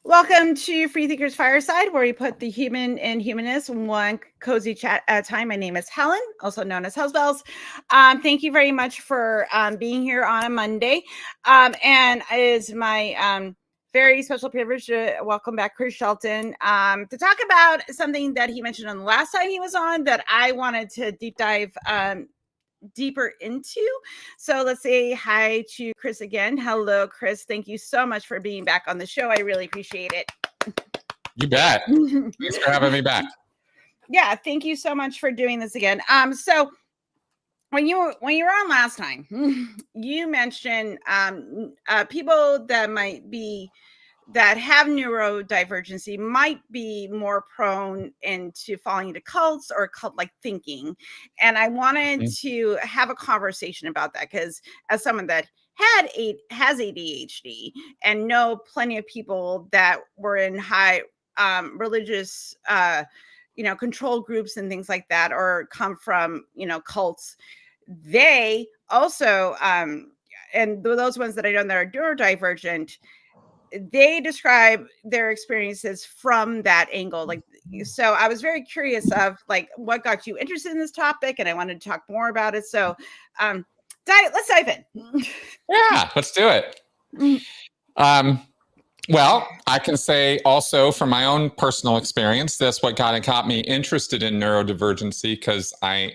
Welcome to FreeThinkers Fireside, where we put the human and humanist one cozy chat at a time. My name is Helen, also known as House Bells. Thank you very much for being here on a Monday. And it is my very special privilege to welcome back Chris Shelton to talk about something that he mentioned on the last time he was on that I wanted to deep dive deeper into. So let's say hi to Chris again. Hello, Chris. Thank you so much for being back on the show. I really appreciate it. You bet. Thanks for having me back. Yeah, thank you so much for doing this again. So when you were on last time, you mentioned people that have neurodivergency might be more prone into falling into cults or cult-like thinking. And I wanted to have a conversation about that because as someone that has ADHD and know plenty of people that were in high religious control groups and things like that, or come from cults, they also and those ones that I know that are neurodivergent, they describe their experiences from that angle. So I was very curious of what got you interested in this topic, and I wanted to talk more about it. So let's dive in. Yeah, let's do it. Well, I can say also from my own personal experience, that's what got me interested in neurodivergency, because I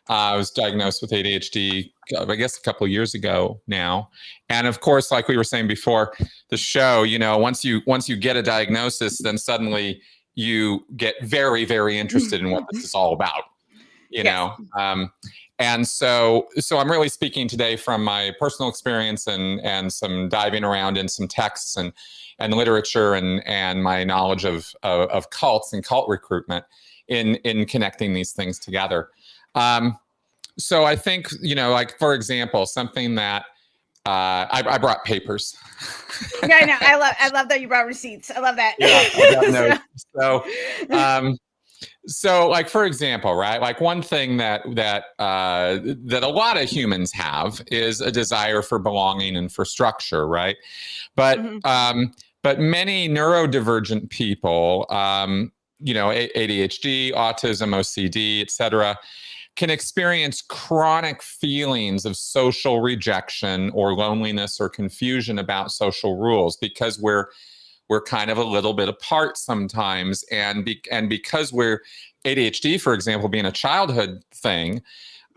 was diagnosed with ADHD, I guess, a couple of years ago now. And of course, like we were saying before the show, once you get a diagnosis, then suddenly you get very, very interested in what this is all about, know. And so I'm really speaking today from my personal experience and some diving around in some texts and literature and my knowledge of cults and cult recruitment in connecting these things together. So I think, for example, something that I brought papers. Yeah, I know. I love that you brought receipts. I love that. Yeah, So for example, right? One thing that a lot of humans have is a desire for belonging and for structure, right? But but many neurodivergent people, ADHD, autism, OCD, etc., can experience chronic feelings of social rejection or loneliness or confusion about social rules because we're kind of a little bit apart sometimes. And because we're ADHD, for example, being a childhood thing,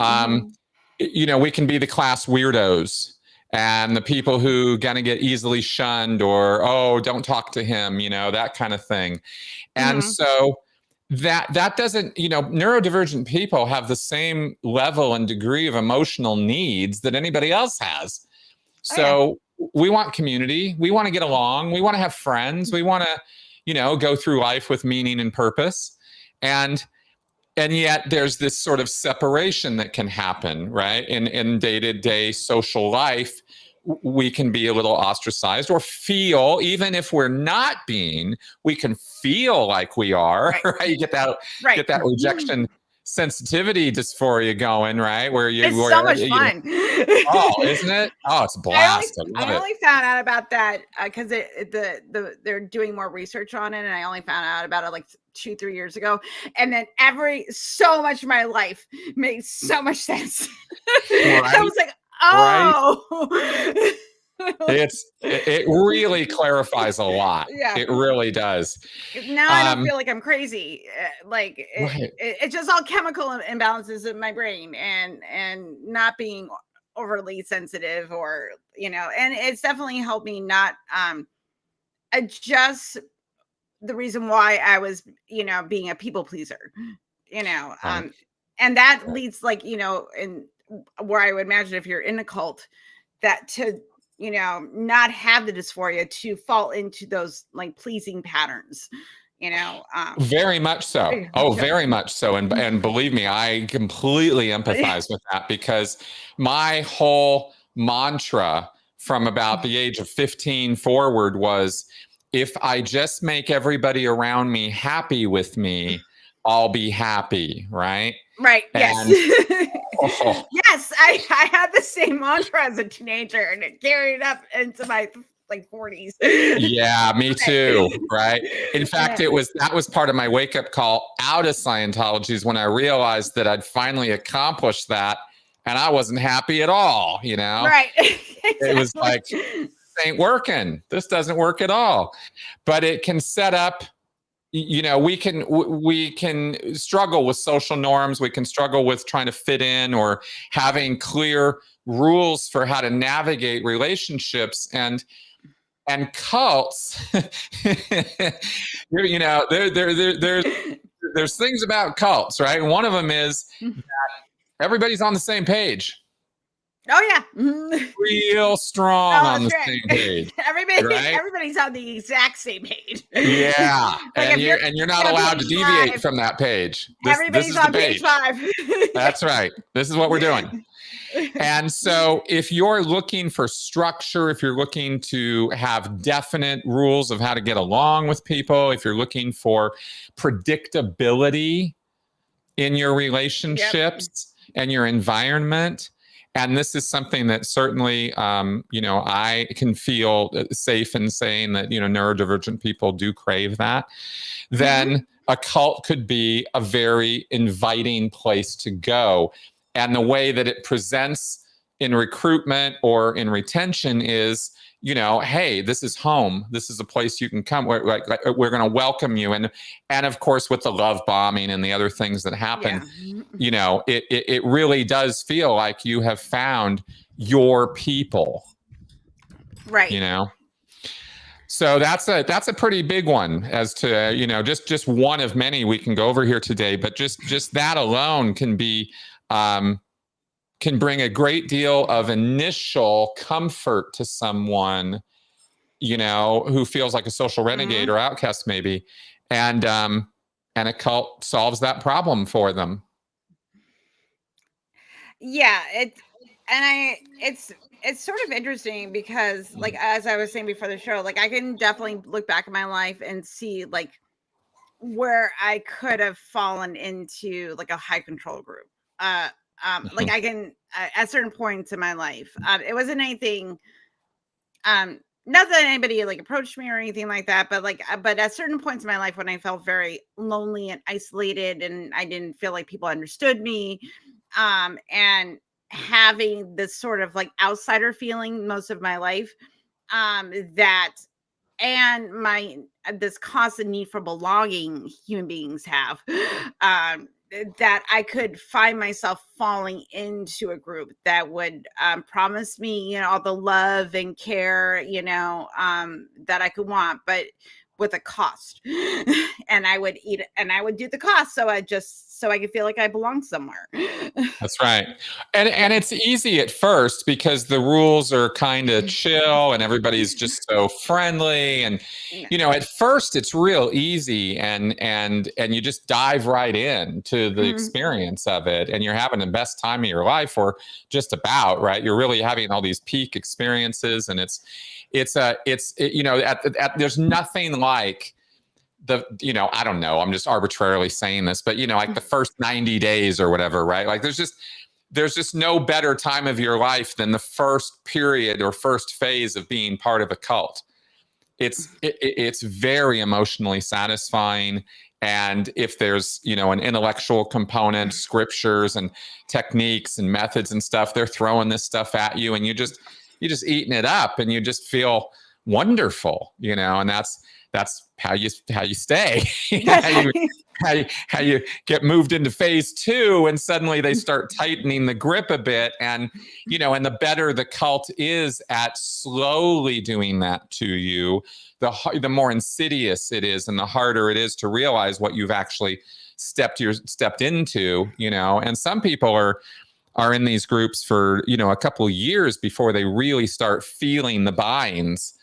we can be the class weirdos and the people who gonna get easily shunned or, oh, don't talk to him, that kind of thing. And so that doesn't, neurodivergent people have the same level and degree of emotional needs that anybody else has. So we want community. We want to get along. We want to have friends. We want to, go through life with meaning and purpose. And yet there's this sort of separation that can happen, right? In day-to-day social life, we can be a little ostracized or feel, even if we're not being, we can feel like we are, right? You get that rejection sensitivity dysphoria going, right? It's so much fun. Isn't it? Oh, it's a blast. I only found out about that because they're doing more research on it, and I only found out about it 2-3 years ago, and then so much of my life made so much sense. Right? I was like, oh. Right? It really clarifies a lot. Yeah. It really does. Now I don't feel like I'm crazy. It's just all chemical imbalances in my brain and not being overly sensitive or, and it's definitely helped me not adjust the reason why I was, being a people pleaser, and that leads in where I would imagine if you're in a cult that to not have the dysphoria to fall into those pleasing patterns, very much so. Oh, very much so. And believe me, I completely empathize with that because my whole mantra from about the age of 15 forward was, if I just make everybody around me happy with me, I'll be happy, right? Right. Yes. Yes, I had the same mantra as a teenager, and it carried up into my like 40s. Yeah, me too. Right. In fact, that was part of my wake up call out of Scientology, is when I realized that I'd finally accomplished that, and I wasn't happy at all. Right. It was like, this ain't working. This doesn't work at all. But it can set up, we can struggle with social norms. We can struggle with trying to fit in or having clear rules for how to navigate relationships. And cults, there's things about cults, right? And one of them is that everybody's on the same page. Oh yeah, real strong on the same page. Everybody's on the exact same page. Yeah, like and you're not allowed to deviate from that page. Everybody's on page 5. That's right. This is what we're doing. And so if you're looking for structure, if you're looking to have definite rules of how to get along with people, if you're looking for predictability in your relationships and your environment, and this is something that certainly, I can feel safe in saying that, neurodivergent people do crave that, then a cult could be a very inviting place to go. And the way that it presents in recruitment or in retention is, hey, this is home. This is a place you can come. We're going to welcome you. And of course, with the love bombing and the other things that happen, it really does feel like you have found your people. Right. So that's a pretty big one as to, just one of many we can go over here today. But just that alone can be, can bring a great deal of initial comfort to someone, who feels like a social renegade or outcast maybe. And a cult solves that problem for them. Yeah. It's sort of interesting because, like, as I was saying before the show, like, I can definitely look back at my life and see, like, where I could have fallen into, like, a high control group. Like, I can, at certain points in my life, it wasn't anything, not that anybody, like, approached me or anything like that, but, like, but at certain points in my life when I felt very lonely and isolated and I didn't feel like people understood me, and having this sort of, like, outsider feeling most of my life, that and this constant need for belonging human beings have, that I could find myself falling into a group that would promise me, all the love and care, that I could want, but with a cost. And I would do the cost so I could feel like I belong somewhere. That's right. And it's easy at first because the rules are kind of chill and everybody's just so friendly. And, at first it's real easy and you just dive right in to the experience of it. And you're having the best time of your life, or just about, right? You're really having all these peak experiences, and there's nothing like I don't know, I'm just arbitrarily saying this, but like the first 90 days or whatever, right? Like there's just no better time of your life than the first period or first phase of being part of a cult. It's very emotionally satisfying. And if there's, an intellectual component, scriptures and techniques and methods and stuff, they're throwing this stuff at you, and you're just eating it up, and you just feel wonderful, and that's how you stay. how you get moved into phase 2, and suddenly they start tightening the grip a bit, and and the better the cult is at slowly doing that to you, the more insidious it is, and the harder it is to realize what you've actually stepped into. And some people are in these groups for a couple of years before they really start feeling the binds,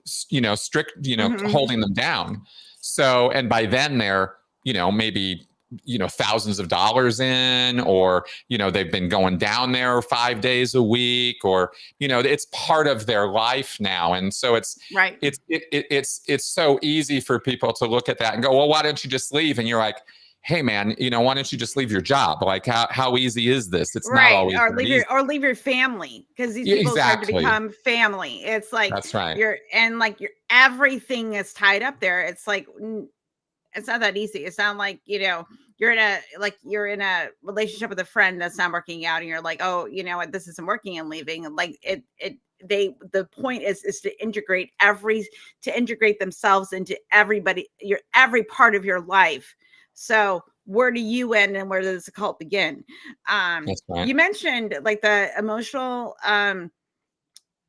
strict, holding them down. So, and by then they're, maybe, thousands of dollars in, or, they've been going down there 5 days a week, or, it's part of their life now. And so it's right. It's so easy for people to look at that and go, well, why don't you just leave? And you're like, hey man, why don't you just leave your job? Like how easy is this? It's not Right. always Or that leave easy. leave your family, because these Yeah, people start to exactly. become family. It's like That's right. your everything is tied up there. It's like it's not that easy. It's not like, you're in a relationship with a friend that's not working out and you're like, oh, you know what, this isn't working and leaving. Like the point is to integrate themselves into every part of your life. So where do you end and where does the cult begin? That's right. You mentioned like the emotional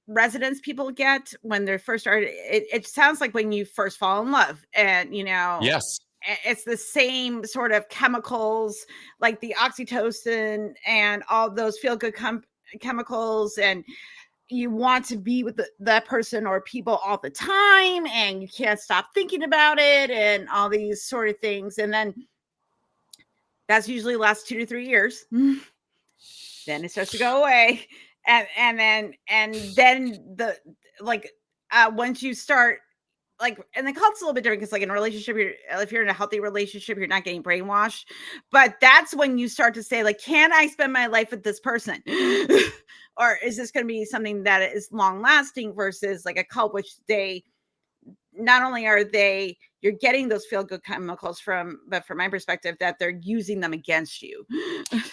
resonance people get when they're first started. It sounds like when you first fall in love, and Yes. it's the same sort of chemicals, like the oxytocin and all those feel good chemicals, and you want to be with that person or people all the time, and you can't stop thinking about it, and all these sort of things. And then that's usually lasts 2 to 3 years. Then it starts to go away. And then the like once you start, like, and the cult's a little bit different, because like in a relationship, if you're in a healthy relationship, you're not getting brainwashed. But that's when you start to say, like, can I spend my life with this person? Or is this going to be something that is long lasting, versus like a cult, which they not only are you're getting those feel good chemicals from, but from my perspective, that they're using them against you.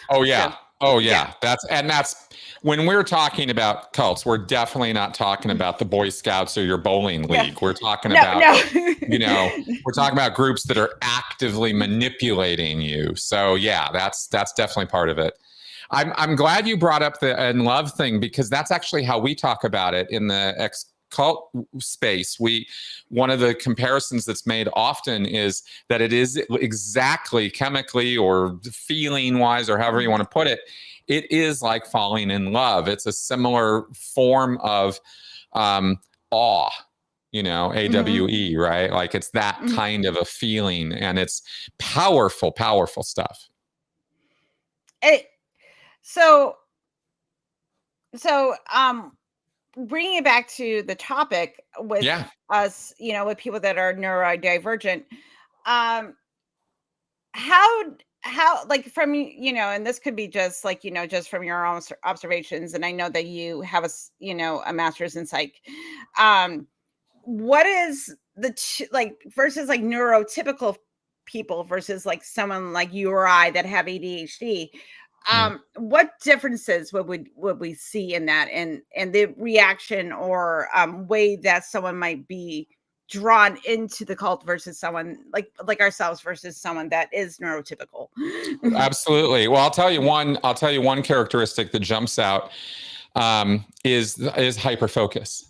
Oh yeah. So, Oh yeah. That's when we're talking about cults, we're definitely not talking about the Boy Scouts or your bowling league. We're talking about, we're talking about groups that are actively manipulating you. So yeah, that's definitely part of it. I'm glad you brought up the in love thing, because that's actually how we talk about it in the cult space. One of the comparisons that's made often is that it is exactly chemically or feeling wise, or however you want to put it, it is like falling in love. It's a similar form of awe, AWE, right? Like it's that kind of a feeling, and it's powerful stuff. So bringing it back to the topic with us, with people that are neurodivergent, how like from, and this could be just like, just from your own observations, and I know that you have a master's in psych. What is like versus like neurotypical people versus like someone like you or I that have ADHD? What differences would we see in that, and the reaction or way that someone might be drawn into the cult versus someone like ourselves versus someone that is neurotypical? Absolutely. Well, I'll tell you one characteristic that jumps out is hyperfocus,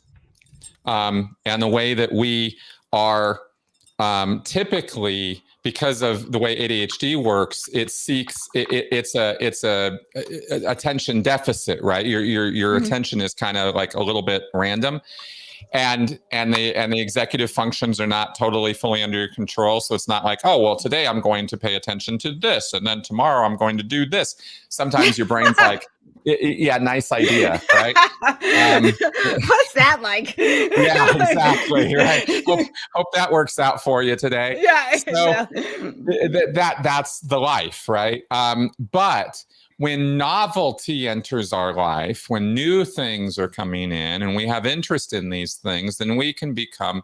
and the way that we are typically, because of the way ADHD works, it's a attention deficit, right? Your attention is kind of like a little bit random, and the executive functions are not totally fully under your control. So it's not like, oh well, today I'm going to pay attention to this, and then tomorrow I'm going to do this. Sometimes your brain's like, yeah, nice idea, right? What's that like? Yeah, exactly, right. Hope that works out for you today. Yeah. So that's the life, right? But when novelty enters our life, when new things are coming in and we have interest in these things, then we can become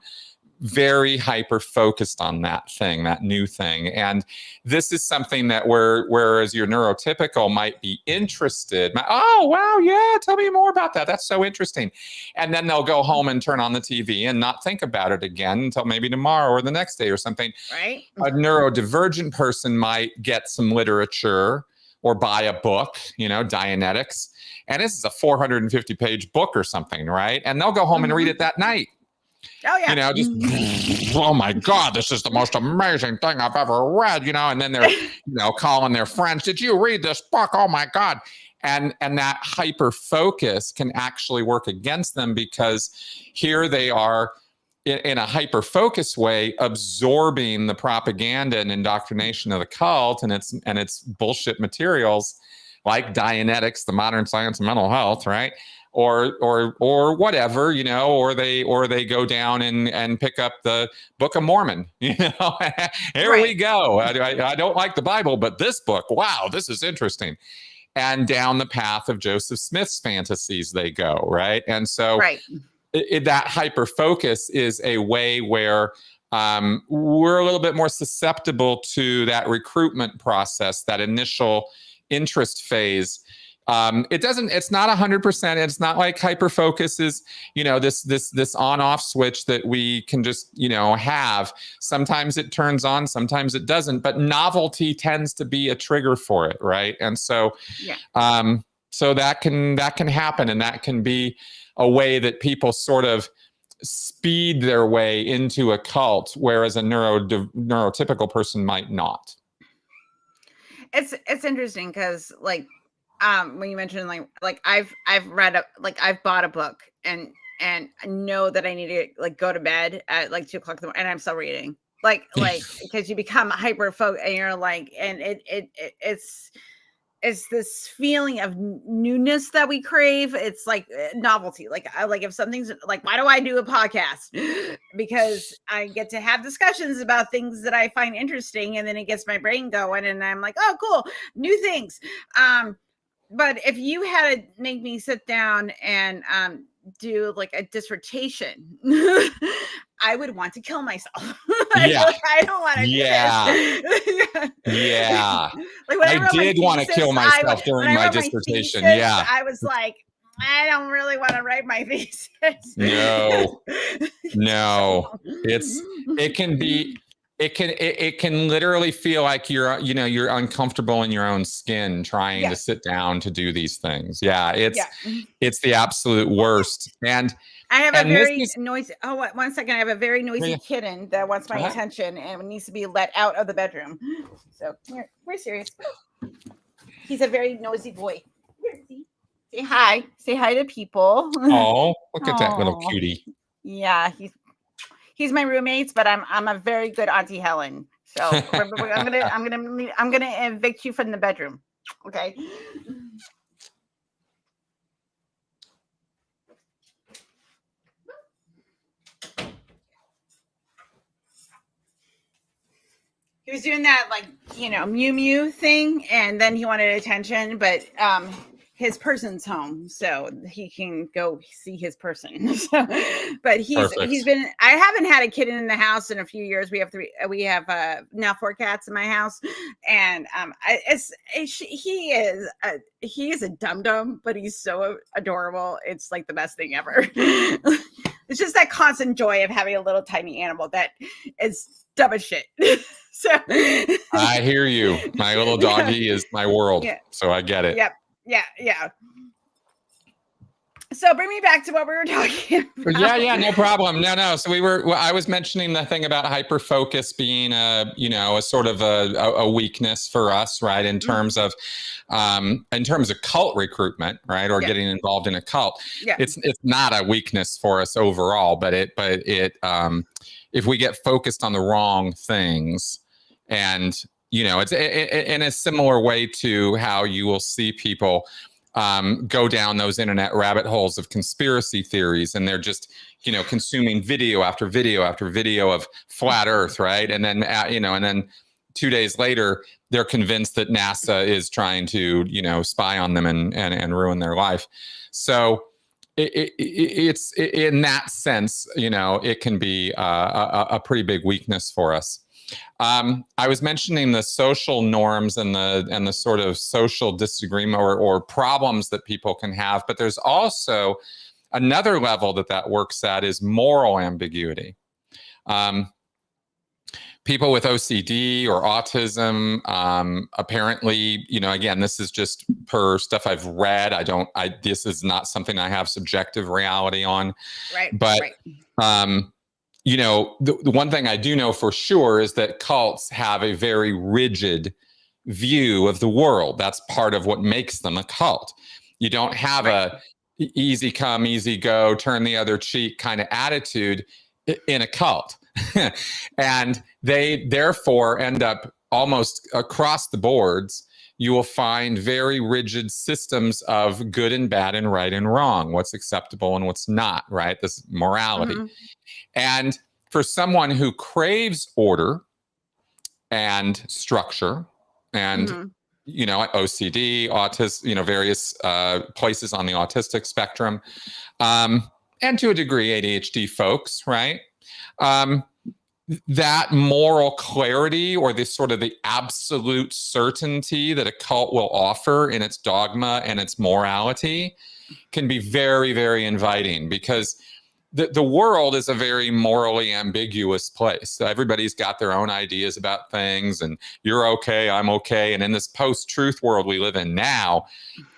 very hyper focused on that thing, that new thing. And this is something that whereas your neurotypical might be interested, oh wow, yeah, tell me more about that, that's so interesting, and then they'll go home and turn on the TV and not think about it again until maybe tomorrow or the next day or something. Right. A neurodivergent person might get some literature or buy a book, Dianetics, and this is a 450-page book or something, right? And they'll go home and read it that night. Oh yeah. Just oh my God, this is the most amazing thing I've ever read, and then they're, calling their friends, did you read this book? Oh my God. And that hyper focus can actually work against them, because here they are in a hyper focus way, absorbing the propaganda and indoctrination of the cult and its bullshit materials like Dianetics, the modern science of mental health, right? or whatever, you know, or they go down and pick up the Book of Mormon, you know. Here we go. I don't like the Bible, but this book, wow, this is interesting. And down the path of Joseph Smith's fantasies they go, right? And so that hyper focus is a way where we're a little bit more susceptible to that recruitment process, that initial interest phase. It's not 100%. It's not like hyper focus is, you know, this on off switch that we can just, you know, have. Sometimes it turns on, sometimes it doesn't, but novelty tends to be a trigger for it. Right. And so, so that can happen, and that can be a way that people sort of speed their way into a cult, whereas a neurotypical person might not. It's interesting because when you mentioned like I've read I've bought a book and know that I need to like go to bed at like 2 o'clock in the morning, and I'm still reading like because you become hyper focused and you're like, and it's this feeling of newness that we crave. It's like novelty. Like if something's like, why do I do a podcast? Because I get to have discussions about things that I find interesting, and then it gets my brain going, and I'm like, oh, cool, new things. But if you had to make me sit down and do like a dissertation, I would want to kill myself. I don't want to do this. Like I did want to kill myself during my dissertation. I was like, I don't really want to write my thesis. No. It can literally feel like you're uncomfortable in your own skin trying to sit down to do these things. It's the absolute worst. And I have a very noisy. Oh, one second. I have a very noisy kitten that wants my attention and needs to be let out of the bedroom. So we're serious. He's a very nosy boy. Say hi. Say hi to people. Oh, look at that little cutie. Yeah, he's my roommates, but I'm a very good Auntie Helen. So I'm gonna evict you from the bedroom. Okay. He was doing that Mew Mew thing, and then he wanted attention, but his person's home, so he can go see his person. So, but he's been. I haven't had a kitten in the house in a few years. We have now 4 cats in my house, and he is a dum dum, but he's so adorable. It's like the best thing ever. It's just that constant joy of having a little tiny animal that is dumb as shit. So I hear you. My little doggy is my world. So I get it. Yep. Yeah. So bring me back to what we were talking about. Yeah, no problem. No. So I was mentioning the thing about hyper focus being a sort of a weakness for us, right? In terms of cult recruitment, right? Or getting involved in a cult. Yeah. It's not a weakness for us overall, but if we get focused on the wrong things, and it's in a similar way to how you will see people go down those internet rabbit holes of conspiracy theories, and they're just consuming video after video after video of flat Earth, right? And then and then 2 days later they're convinced that NASA is trying to spy on them and ruin their life. So it's in that sense, it can be a pretty big weakness for us. I was mentioning the social norms and the sort of social disagreement or problems that people can have, but there's also another level that works at is moral ambiguity. People with OCD or autism, apparently, again, this is just per stuff I've read. This is not something I have subjective reality on. Right. But, the one thing I do know for sure is that cults have a very rigid view of the world. That's part of what makes them a cult. You don't have a easy come, easy go, turn the other cheek kind of attitude in a cult. And they therefore end up almost across the boards you will find very rigid systems of good and bad and right and wrong, what's acceptable and what's not, right? This morality. And for someone who craves order and structure and, you know, OCD, autism, you know, various places on the autistic spectrum, and to a degree, ADHD folks, right? That moral clarity or this sort of the absolute certainty that a cult will offer in its dogma and its morality can be very, very inviting, because the world is a very morally ambiguous place. So everybody's got their own ideas about things, and you're okay, I'm okay. And in this post-truth world we live in now,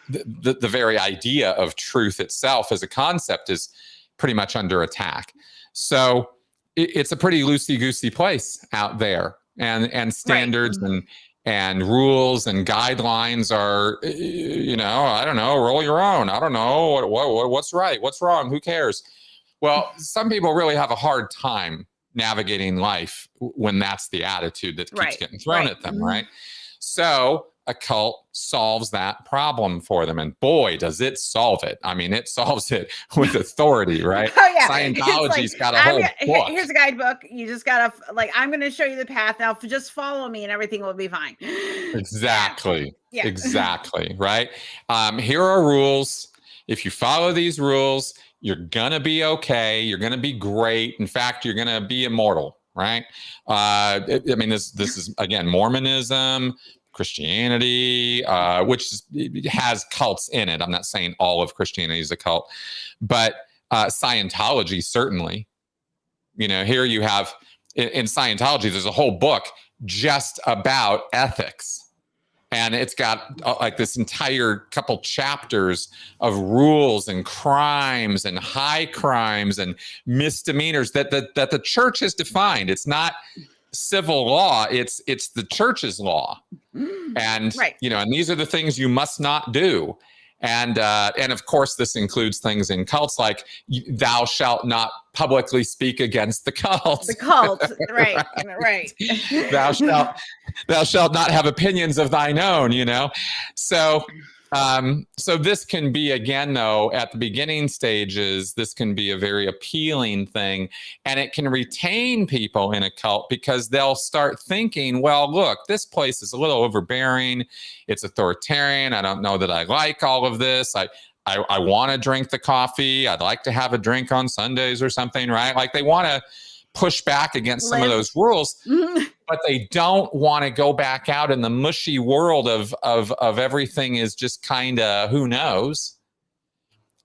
the very idea of truth itself as a concept is pretty much under attack. So it's a pretty loosey-goosey place out there, and standards and rules and guidelines are, you know, I don't know, roll your own. I don't know what's right, what's wrong, who cares? Well, some people really have a hard time navigating life when that's the attitude that keeps getting thrown at them, right? So a cult solves that problem for them, and boy, does it solve it. I mean, it solves it with authority, right? Oh yeah, Scientology's got a whole book. Here's a guidebook. You just gotta, like, I'm going to show you the path now. Just follow me, and everything will be fine. Exactly. Yeah. Exactly. Right. Here are rules. If you follow these rules, you're gonna be okay. You're gonna be great. In fact, you're gonna be immortal. Right. I mean, this is, again, Mormonism, Christianity, which has cults in it. I'm not saying all of Christianity is a cult, but Scientology, certainly. You know, here you have in Scientology, there's a whole book just about ethics. And it's got like this entire couple chapters of rules and crimes and high crimes and misdemeanors that the church has defined. It's not civil law, it's the church's law. And you know, and these are the things you must not do. And of course, this includes things in cults like thou shalt not publicly speak against the cult. The cult, right. Thou shalt not have opinions of thine own. You know, so this can be, again, though, at the beginning stages, this can be a very appealing thing, and it can retain people in a cult because they'll start thinking, well, look, this place is a little overbearing. It's authoritarian. I don't know that I like all of this. I want to drink the coffee. I'd like to have a drink on Sundays or something, right? Like they want to push back against some of those rules, but they don't want to go back out in the mushy world of everything is just kind of who knows.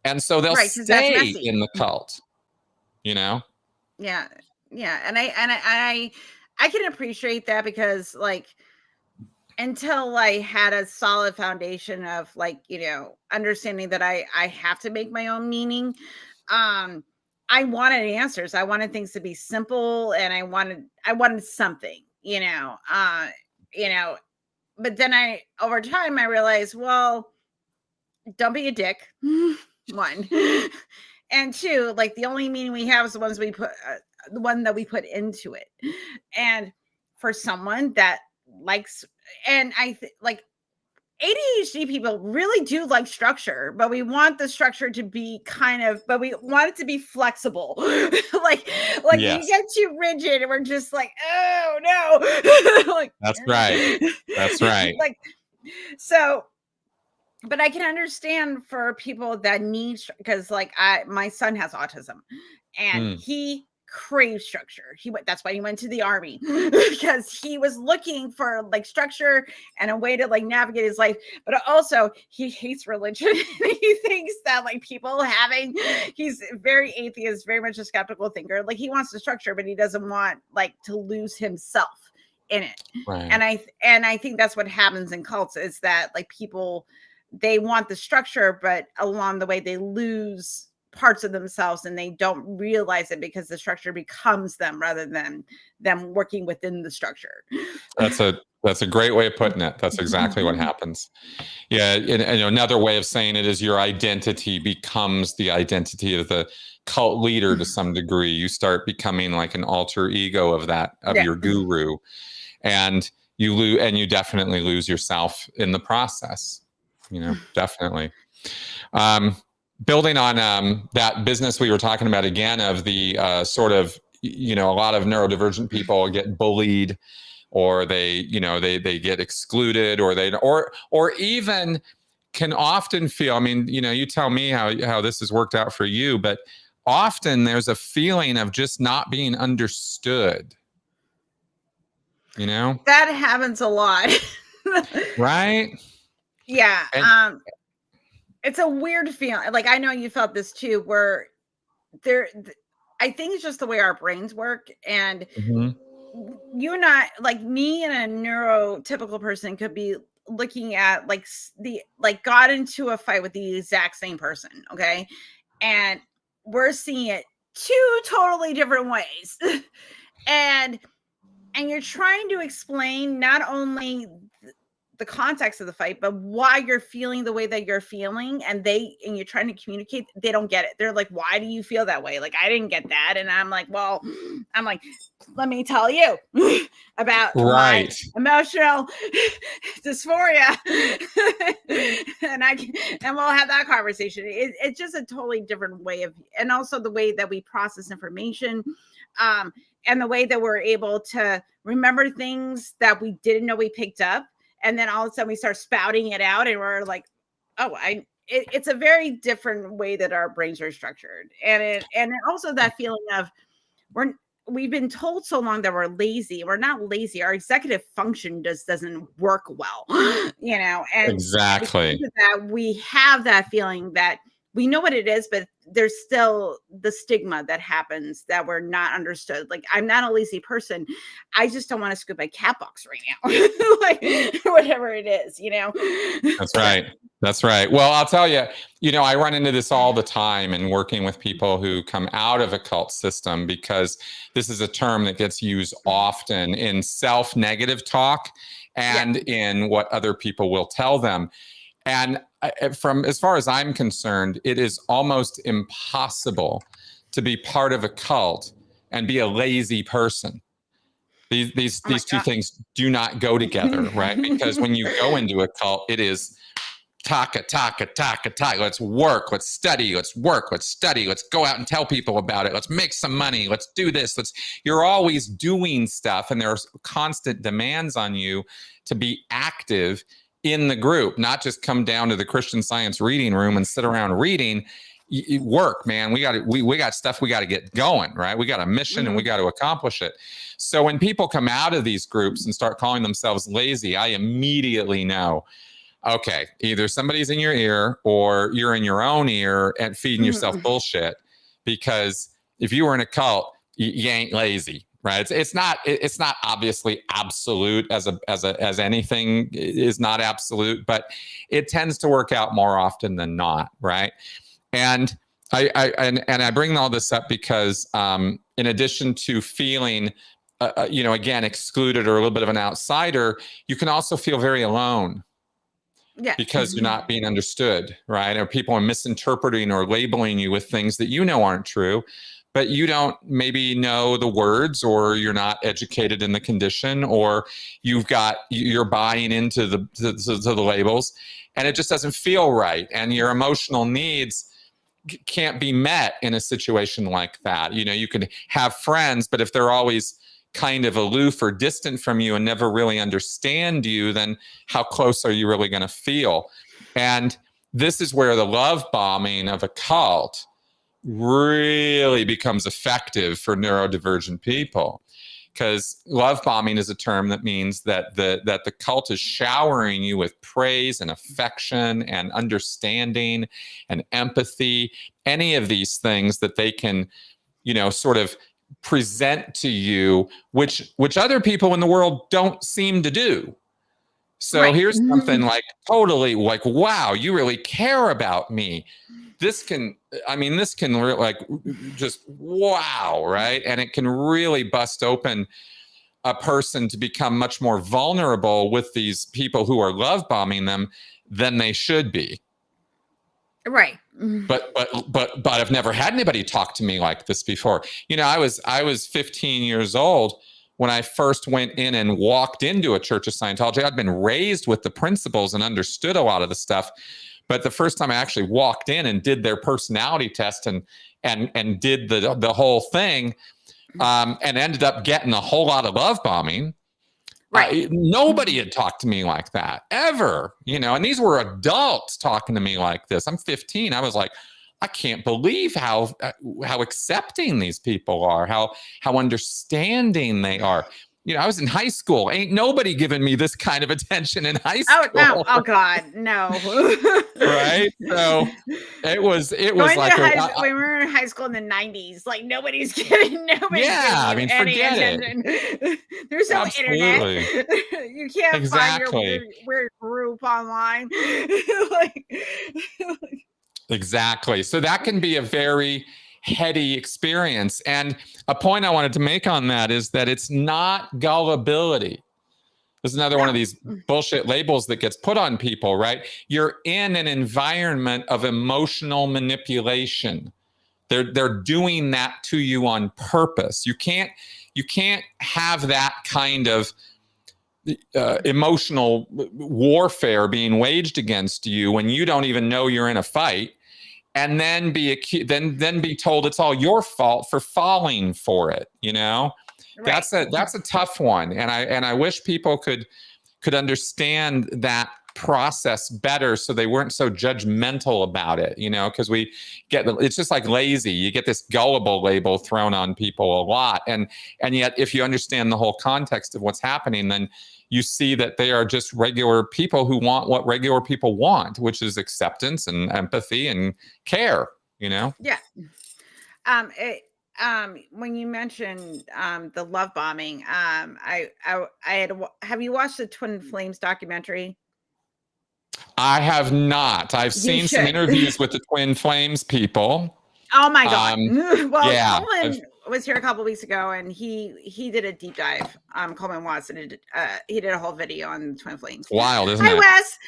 And so they'll stay in the cult, you know? Yeah. Yeah. And I can appreciate that because, like, until I had a solid foundation of, like, you know, understanding that I have to make my own meaning, I wanted answers. I wanted things to be simple, and I wanted something, you know, but then over time I realized, well, don't be a dick. One, and two, like, the only meaning we have is the ones we put, the one that we put into it. And for someone that likes, and like ADHD people really do like structure, but we want the structure to be but we want it to be flexible. like yes. You get too rigid and we're just like, oh no. Like, that's right. That's right. Like, so, but I can understand for people that need, because like my son has autism, and he craves structure. That's why he went to the army, because he was looking for like structure and a way to like navigate his life. But also he hates religion. He thinks that like he's very atheist, very much a skeptical thinker. Like he wants the structure, but he doesn't want like to lose himself in it. Right. And I think that's what happens in cults, is that like people, they want the structure, but along the way they lose parts of themselves, and they don't realize it because the structure becomes them rather than them working within the structure. That's a great way of putting it. That's exactly what happens. Yeah. And another way of saying it is your identity becomes the identity of the cult leader to some degree. You start becoming like an alter ego of your guru. And you definitely lose yourself in the process, definitely. Building on that business we were talking about again of the sort of, a lot of neurodivergent people get bullied, or they get excluded, or even can often feel, I mean, you tell me how this has worked out for you, but often there's a feeling of just not being understood. That happens a lot. Right? Yeah. It's a weird feeling. Like, I know you felt this too, where I think it's just the way our brains work. And you and I, like me and a neurotypical person could be looking at got into a fight with the exact same person. Okay. And we're seeing it two totally different ways. and you're trying to explain not only the context of the fight, but why you're feeling the way that you're feeling, and you're trying to communicate. They don't get it. They're like, why do you feel that way? Like, I didn't get that. And I'm like, let me tell you about my emotional dysphoria. and we'll have that conversation. It's just a totally different way of, and also the way that we process information, and the way that we're able to remember things that we didn't know we picked up. And then all of a sudden we start spouting it out, and we're like, oh, it's a very different way that our brains are structured. And also that feeling of we've been told so long that we're lazy. We're not lazy. Our executive function doesn't work well, and exactly that we have that feeling that we know what it is, but there's still the stigma that happens that we're not understood. Like, I'm not a lazy person. I just don't want to scoop my cat box right now. Like, whatever it is, That's right. Well, I'll tell you, I run into this all the time in working with people who come out of a cult system, because this is a term that gets used often in self-negative talk and in what other people will tell them. And from as far as I'm concerned, it is almost impossible to be part of a cult and be a lazy person. These two things do not go together, right? Because when you go into a cult, it is taka. Let's work, let's study, let's work, let's study, let's go out and tell people about it, let's make some money, let's do this. You're always doing stuff, and there's constant demands on you to be active in the group, not just come down to the Christian Science reading room and sit around reading. Work, man. We got stuff we got to get going, right? We got a mission and we got to accomplish it. So when people come out of these groups and start calling themselves lazy, I immediately know, okay, either somebody's in your ear or you're in your own ear and feeding yourself bullshit. Because if you were in a cult, you ain't lazy. Right. It's not obviously absolute, as anything is not absolute, but it tends to work out more often than not. Right. And I bring all this up because in addition to feeling, again, excluded or a little bit of an outsider, you can also feel very alone. Yeah. Because you're not being understood. Right. Or people are misinterpreting or labeling you with things that aren't true. But you don't maybe know the words, or you're not educated in the condition, or you're buying into the labels, and it just doesn't feel right. And your emotional needs can't be met in a situation like that. You can have friends, but if they're always kind of aloof or distant from you and never really understand you, then how close are you really going to feel? And this is where the love bombing of a cult really becomes effective for neurodivergent people, because love bombing is a term that means that the cult is showering you with praise and affection and understanding and empathy, any of these things that they can, sort of present to you, which other people in the world don't seem to do. So here's something like totally like, wow, you really care about me. This can like just wow, right? And it can really bust open a person to become much more vulnerable with these people who are love bombing them than they should be. Right. But I've never had anybody talk to me like this before. I was 15 years old when I first went in and walked into a Church of Scientology. I'd been raised with the principles and understood a lot of the stuff. But the first time I actually walked in and did their personality test and did the whole thing, and ended up getting a whole lot of love bombing. Right. Nobody had talked to me like that ever, and these were adults talking to me like this. I'm 15. I was like, I can't believe how accepting these people are, how understanding they are. I was in high school. Ain't nobody giving me this kind of attention in high school. Oh no! Oh God, no! Right? So it was like Exactly. So that can be a very heady experience. And a point I wanted to make on that is that it's not gullibility. There's another one of these bullshit labels that gets put on people, right? You're in an environment of emotional manipulation. They're doing that to you on purpose. You can't have that kind of emotional warfare being waged against you when you don't even know you're in a fight, and then be told it's all your fault for falling for it. Right. That's a tough one, and I wish people could understand that process better so they weren't so judgmental about it. Because it's just like lazy. You get this gullible label thrown on people a lot, and yet if you understand the whole context of what's happening, then you see that they are just regular people who want what regular people want, which is acceptance and empathy and care, Yeah. When you mentioned the love bombing, have you watched the Twin Flames documentary? I have not. I've seen some interviews with the Twin Flames people. Oh my God. Well, yeah, Coleman was here a couple of weeks ago, and he did a deep dive. Coleman Watson he did a whole video on the Twin Flames. Wild, isn't it? Hi, Wes.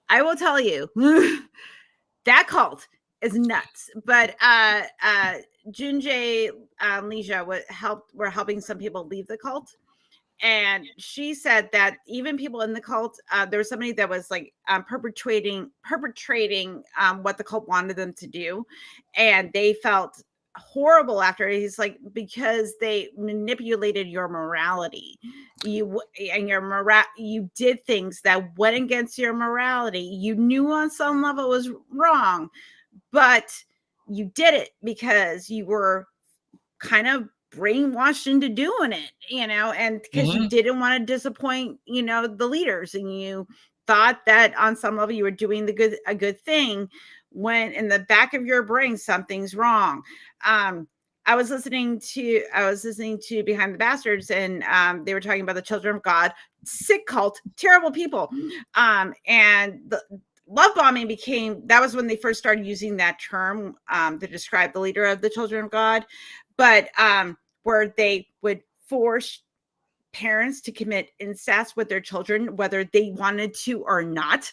I will tell you, that cult is nuts. But Junjay Leisha were helping some people leave the cult. And she said that even people in the cult, there was somebody that was like perpetrating what the cult wanted them to do. And they felt horrible after. He's like, because they manipulated your morality. You did things that went against your morality. You knew on some level it was wrong, but you did it because you were kind of brainwashed into doing it, and because you didn't want to disappoint, the leaders, and you thought that on some level you were doing a good thing, when in the back of your brain something's wrong. I was listening to Behind the Bastards, and they were talking about the Children of God, sick cult, terrible people, and the love bombing that was when they first started using that term to describe the leader of the Children of God. But where they would force parents to commit incest with their children, whether they wanted to or not,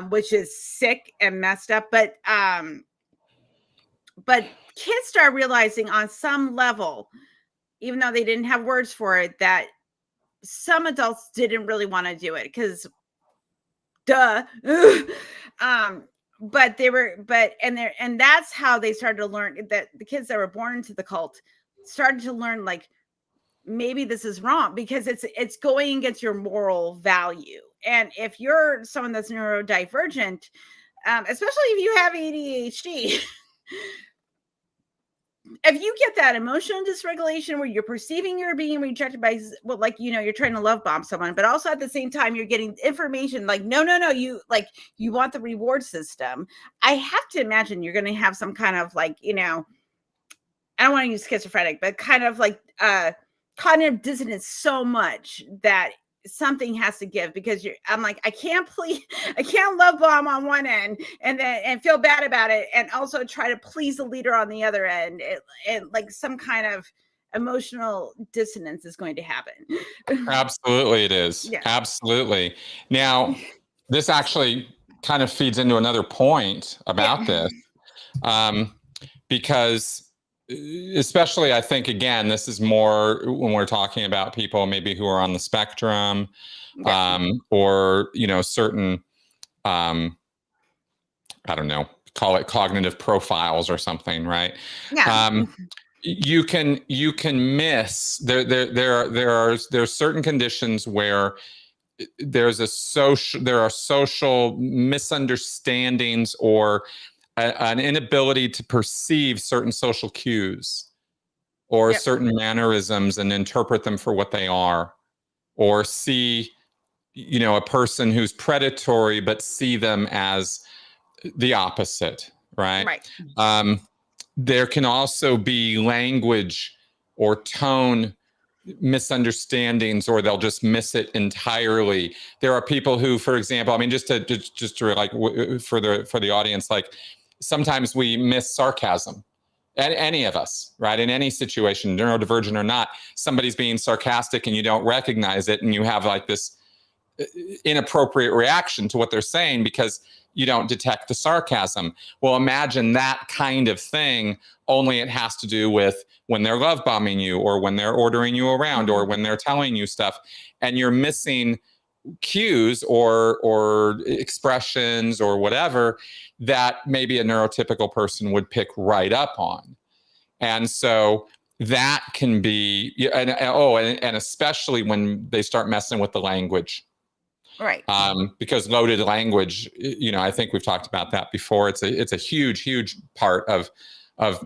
which is sick and messed up. But kids start realizing on some level, even though they didn't have words for it, that some adults didn't really want to do it because, duh. But that's how they started to learn, that the kids that were born into the cult started to learn, like, maybe this is wrong because it's going against your moral value. And if you're someone that's neurodivergent, especially if you have ADHD, if you get that emotional dysregulation where you're perceiving you're being rejected by, well, like, you're trying to love bomb someone, but also at the same time, you're getting information like, no, you want the reward system. I have to imagine you're going to have some kind of like, I don't want to use schizophrenic, but kind of like cognitive dissonance so much that something has to give, because I'm like, I can't love bomb on one end and feel bad about it, and also try to please the leader on the other end. And like some kind of emotional dissonance is going to happen. Absolutely, it is. Yeah. Absolutely. Now, this actually kind of feeds into another point about this, because especially, I think, again, this is more when we're talking about people maybe who are on the spectrum, or, certain, I don't know, call it cognitive profiles or something, right? Yeah. You can miss there's certain conditions where there are social misunderstandings or an inability to perceive certain social cues or certain mannerisms and interpret them for what they are, or see, a person who's predatory but see them as the opposite, right? There can also be language or tone misunderstandings, or they'll just miss it entirely. There are people who, for example, I mean, just to like for the audience, like sometimes we miss sarcasm. Any of us, right? In any situation, neurodivergent or not, somebody's being sarcastic and you don't recognize it, and you have like this inappropriate reaction to what they're saying because you don't detect the sarcasm. Well, imagine that kind of thing, only it has to do with when they're love bombing you, or when they're ordering you around, or when they're telling you stuff, and you're missing cues or expressions or whatever that maybe a neurotypical person would pick right up on. And so that can be, and especially when they start messing with the language. Right. Because loaded language, I think we've talked about that before. It's a huge part of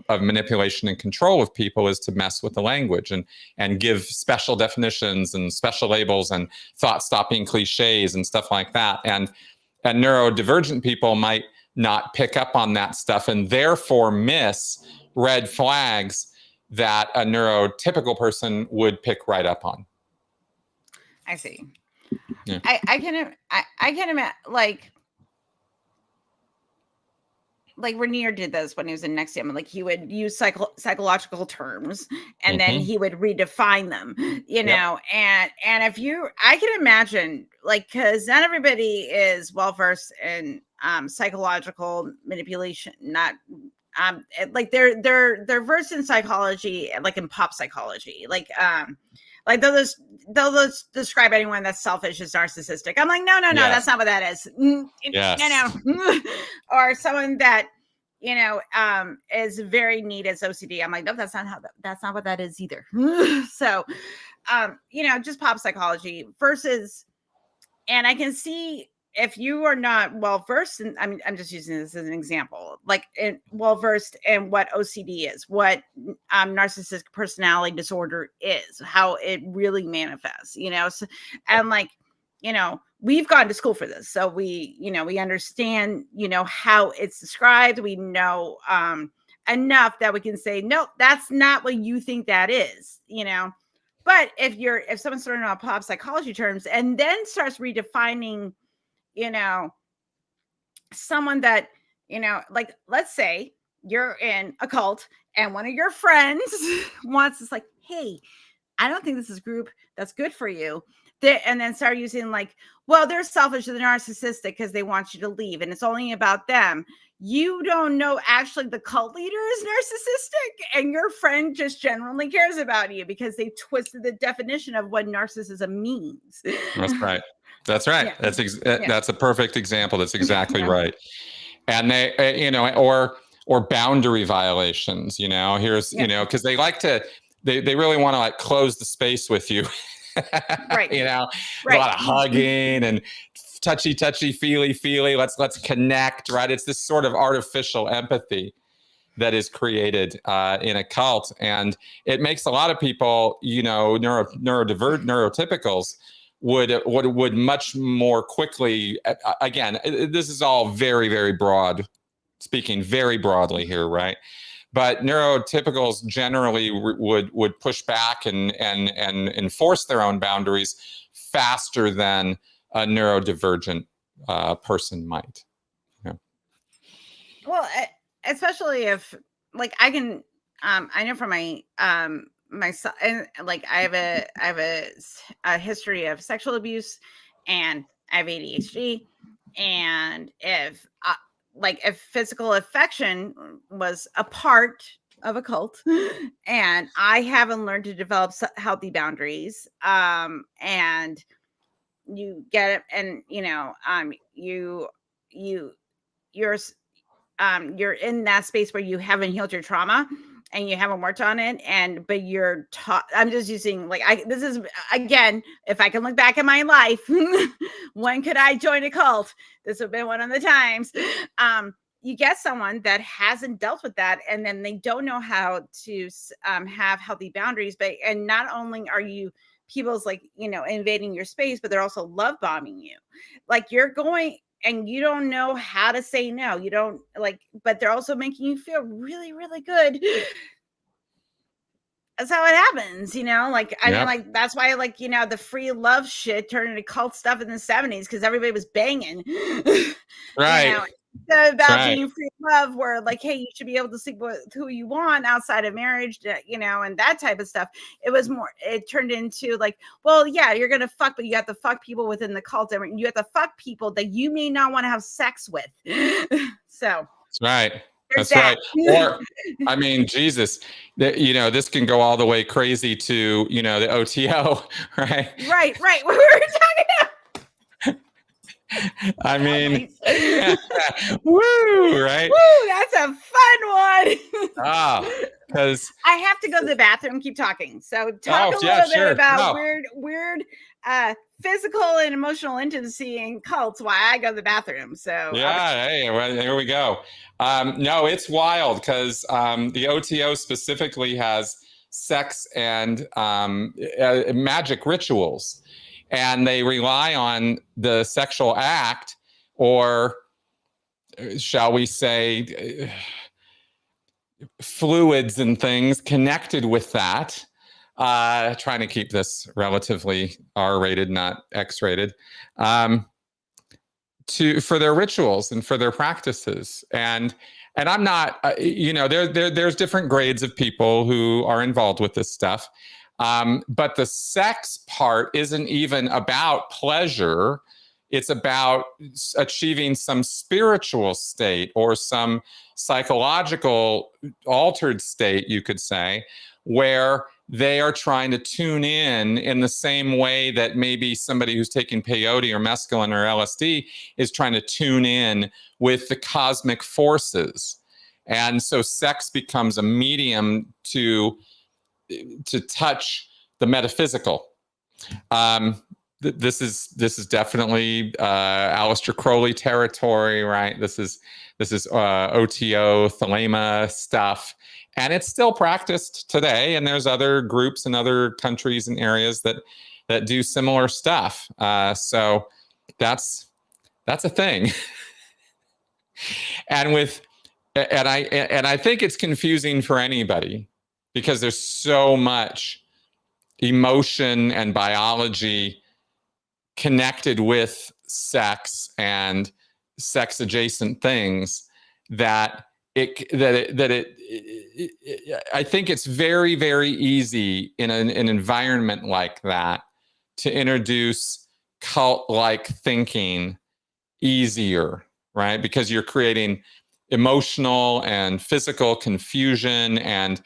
manipulation and control of people, is to mess with the language and give special definitions and special labels and thought-stopping cliches and stuff like that. And neurodivergent people might not pick up on that stuff and therefore miss red flags that a neurotypical person would pick right up on. I see. Yeah. I can imagine, like Rainier did this when he was in NXIVM. Like he would use psychological terms, and then he would redefine them, know. And if I can imagine, like, because not everybody is well versed in psychological manipulation. Not like they're versed in psychology, like in pop psychology, like they'll just describe anyone that's selfish as narcissistic. I'm like, no, that's not what that is. No. Or someone that, is very neat as OCD. I'm like, no, that's not what that is either. So, just pop psychology versus, and I can see if you are not well versed in, I mean, I'm just using this as an example, like well versed in what OCD is, what narcissistic personality disorder is, how it really manifests, so, and like, we've gone to school for this, so we understand, how it's described. We know enough that we can say, no, that's not what you think that is, But if someone's learning about pop psychology terms and then starts redefining, someone that, like, let's say you're in a cult and one of your friends wants this, like, hey, I don't think this is a group that's good for you. And then start using like, well, they're selfish and they're narcissistic because they want you to leave and it's only about them. You don't know actually the cult leader is narcissistic and your friend just genuinely cares about you because they twisted the definition of what narcissism means. That's right. That's right. Yeah. That's a perfect example. That's exactly right. And they, or boundary violations, here's, because they like to, they really want to like close the space with you. Right. A lot of hugging and touchy, feely. Let's connect, right? It's this sort of artificial empathy that is created in a cult. And it makes a lot of people, neurotypicals would much more quickly, again, this is all very, very broad, speaking very broadly here, right? But neurotypicals generally would push back and enforce their own boundaries faster than a neurodivergent person might. Yeah. Well, especially if, like, I can, I know from my myself, and like I have a history of sexual abuse, and I have ADHD, and if if physical affection was a part of a cult, and I haven't learned to develop healthy boundaries. And you get it, and you're in that space where you haven't healed your trauma and you haven't worked on it, but you're taught. I'm just using, like, this is, again, if I can look back in my life, when could I join a cult? This would have been one of the times. You get someone that hasn't dealt with that, and then they don't know how to have healthy boundaries. And not only are you people's, like, invading your space, but they're also love bombing you. Like, you're going and you don't know how to say no. You don't, like, but they're also making you feel really, really good. That's how it happens, like, I mean, like, that's why, like, the free love shit turned into cult stuff in the 70s, because everybody was banging. Right. About being free love, where, like, hey, you should be able to sleep with who you want outside of marriage, and that type of stuff. It turned into, like, well, yeah, you're gonna fuck, but you have to fuck people within the cult, and you have to fuck people that you may not want to have sex with. So that's right. That's right. Or, I mean, Jesus, this can go all the way crazy to, the OTO, right? Right. What we were talking about. I mean, woo, right? Woo, that's a fun one. Because I have to go to the bathroom. Keep talking. So talk a little bit about weird physical and emotional intimacy in cults. Why I go to the bathroom. So hey, well, here we go. No, it's wild, because the OTO specifically has sex and magic rituals, and they rely on the sexual act, or shall we say, fluids and things connected with that. Trying to keep this relatively R-rated, not X-rated, for their rituals and for their practices. And I'm not, there's different grades of people who are involved with this stuff. But the sex part isn't even about pleasure. It's about achieving some spiritual state or some psychological altered state, you could say, where they are trying to tune in the same way that maybe somebody who's taking peyote or mescaline or LSD is trying to tune in with the cosmic forces. And so sex becomes a medium to touch the metaphysical. This is definitely Aleister Crowley territory, right? This is OTO, Thelema stuff. And it's still practiced today. And there's other groups in other countries and areas that do similar stuff. So that's a thing. And I think it's confusing for anybody, because there's so much emotion and biology connected with sex and sex adjacent things that I think it's very, very easy in an environment like that to introduce cult-like thinking easier, right? Because you're creating emotional and physical confusion, and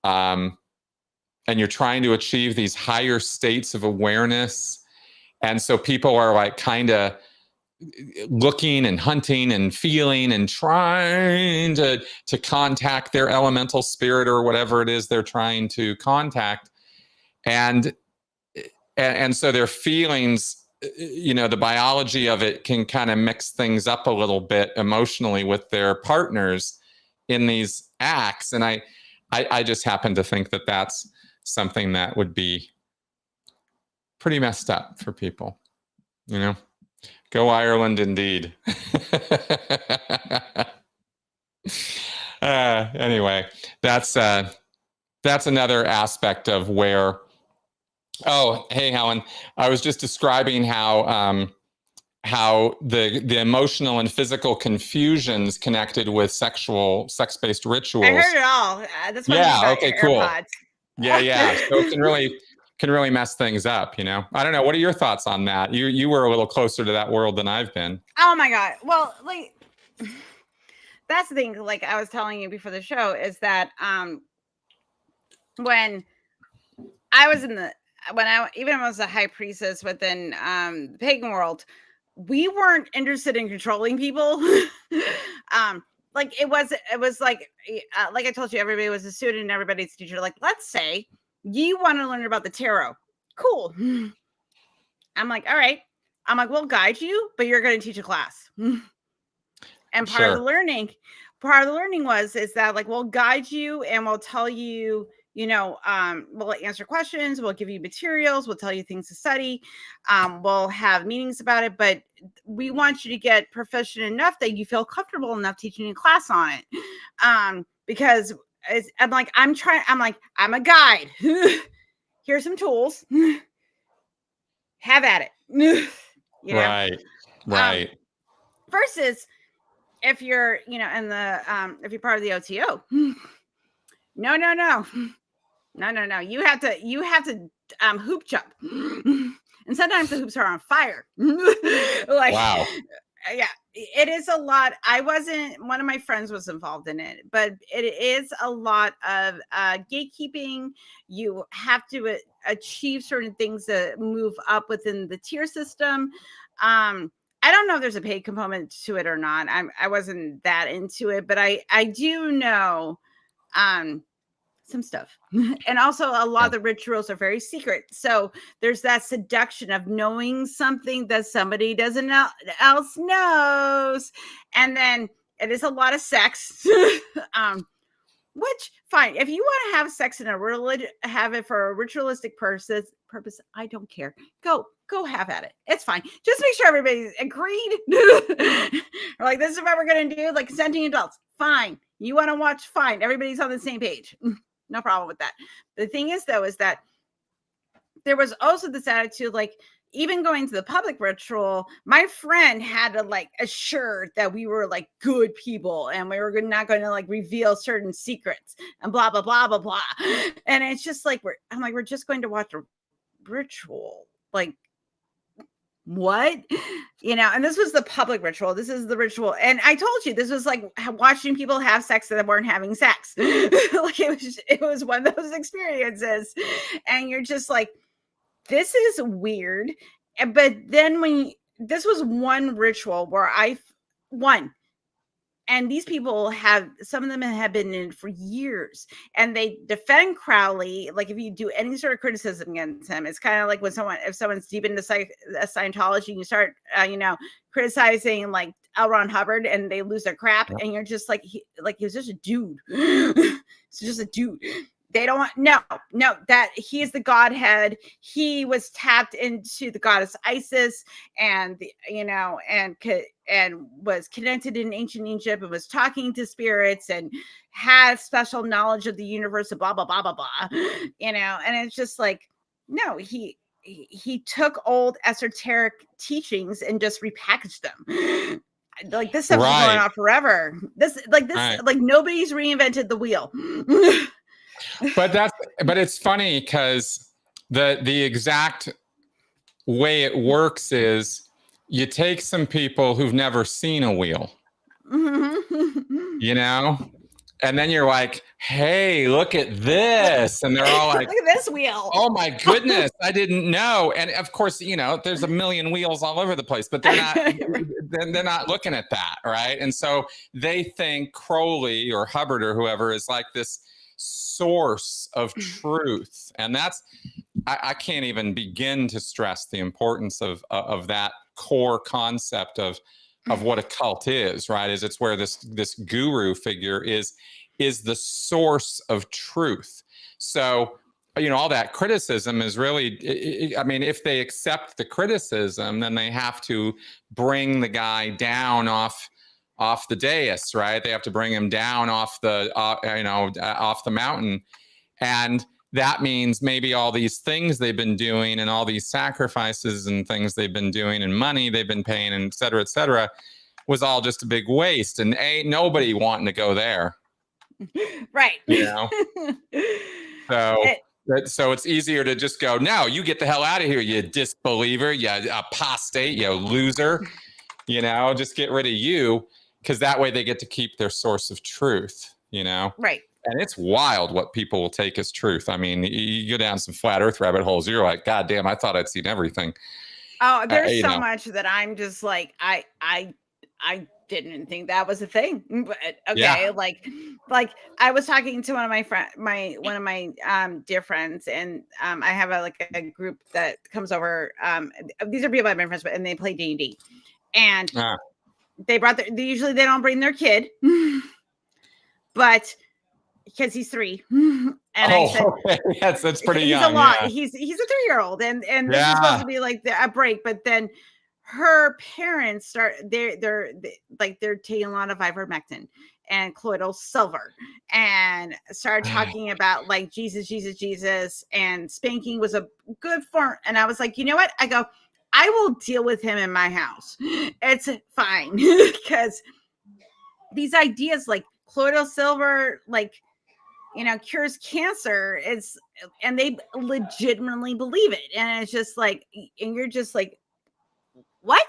you're trying to achieve these higher states of awareness. And so people are like kind of looking and hunting and feeling and trying to contact their elemental spirit or whatever it is they're trying to contact. And so their feelings, the biology of it can kind of mix things up a little bit emotionally with their partners in these acts. And I just happen to think that that's something that would be pretty messed up for people, Go Ireland, indeed. Anyway, that's another aspect of where. Oh, hey, Helen. I was just describing how the emotional and physical confusions connected with sex-based rituals. I heard it all. That's why okay, cool. AirPods. Yeah. So it can really mess things up, I don't know. What are your thoughts on that? You were a little closer to that world than I've been. Oh my God. Well, like, that's the thing. Like I was telling you before the show, is that when I was when I even was a high priestess within the pagan world, we weren't interested in controlling people. Like it was like I told you, everybody was a student and everybody's a teacher. Like, let's say you want to learn about the tarot. Cool. I'm like, all right. I'm like, we'll guide you, but you're going to teach a class. And part of the learning is that like we'll guide you and we'll tell you, we'll answer questions, we'll give you materials, we'll tell you things to study, we'll have meetings about it, but we want you to get proficient enough that you feel comfortable enough teaching a class on it. Because I'm a guide. Here's some tools. Have at it. Right. Versus if you're, in the if you're part of the OTO, no. You have to hoop jump, and sometimes the hoops are on fire. Like, wow. Yeah, it is a lot. One of my friends was involved in it, but it is a lot of gatekeeping. You have to achieve certain things to move up within the tier system. I don't know if there's a paid component to it or not. I wasn't that into it, but I do know some stuff. And also a lot of the rituals are very secret. So there's that seduction of knowing something that somebody doesn't else knows. And then it is a lot of sex. Which, fine. If you want to have sex in have it for a ritualistic purpose, I don't care. Go have at it. It's fine. Just make sure everybody's agreed. Or like, this is what we're going to do. Like, consenting adults. Fine. You want to watch? Fine. Everybody's on the same page. No problem with that. The thing is, though, is that there was also this attitude, like, even going to the public ritual, my friend had to like assure that we were like good people and we were not going to like reveal certain secrets and blah, blah, blah, blah, blah. And it's just like, we're just going to watch a ritual. Like, what? And this was the public ritual. This is the ritual. And I told you, this was like watching people have sex that weren't having sex. Like it was one of those experiences. And you're just like, this is weird. But then this was one ritual where and these people some of them have been in for years, and they defend Crowley. Like if you do any sort of criticism against him, it's kind of like if someone's deep into Scientology and you start, criticizing like L. Ron Hubbard and they lose their crap. And you're just like, he was just a dude. It's just a dude. They don't want that he is the Godhead. He was tapped into the goddess Isis, and and was connected in ancient Egypt and was talking to spirits and had special knowledge of the universe and blah blah blah blah blah. And it's just like, no, he took old esoteric teachings and just repackaged them. Like this stuff's been going on forever. Like nobody's reinvented the wheel. But it's funny because the exact way it works is you take some people who've never seen a wheel, and then you're like, hey, look at this. And they're all like, look at this wheel. Oh my goodness, I didn't know. And of course, there's a million wheels all over the place, but they're not looking at that, right? And so they think Crowley or Hubbard or whoever is like this source of truth. And that's, I can't even begin to stress the importance of that core concept of what a cult is, right? Is it's where this guru figure is the source of truth. So, all that criticism is really, if they accept the criticism, then they have to bring the guy down off the dais, right? They have to bring him down off the, off the mountain. And that means maybe all these things they've been doing and all these sacrifices and things they've been doing and money they've been paying and et cetera, was all just a big waste. And ain't nobody wanting to go there. Right. So it's easier to just go, no, you get the hell out of here, you disbeliever, you apostate, you loser, just get rid of you. because that way they get to keep their source of truth, you know? Right. And it's wild what people will take as truth. I mean, you go down some flat earth rabbit holes, you're like, God damn, I thought I'd seen everything. Oh, there's so much that I'm just like, I didn't think that was a thing. But okay, like I was talking to one of my dear friends, and I have a group that comes over. These are people I've been friends with, and they play D&D. And they brought usually they don't bring their kid, but because he's 3. And I said, okay. Yes, that's pretty he's young. a lot. Yeah. He's a 3-year-old, and this is supposed to be like a break, but then her parents they're taking a lot of ivermectin and colloidal silver, and started talking about like Jesus, and spanking was a good form. And I was like, you know what? I go, I will deal with him in my house. It's fine. Because these ideas like colloidal silver, like, you know, cures cancer, and they legitimately believe it. And it's just like, and you're just like, what?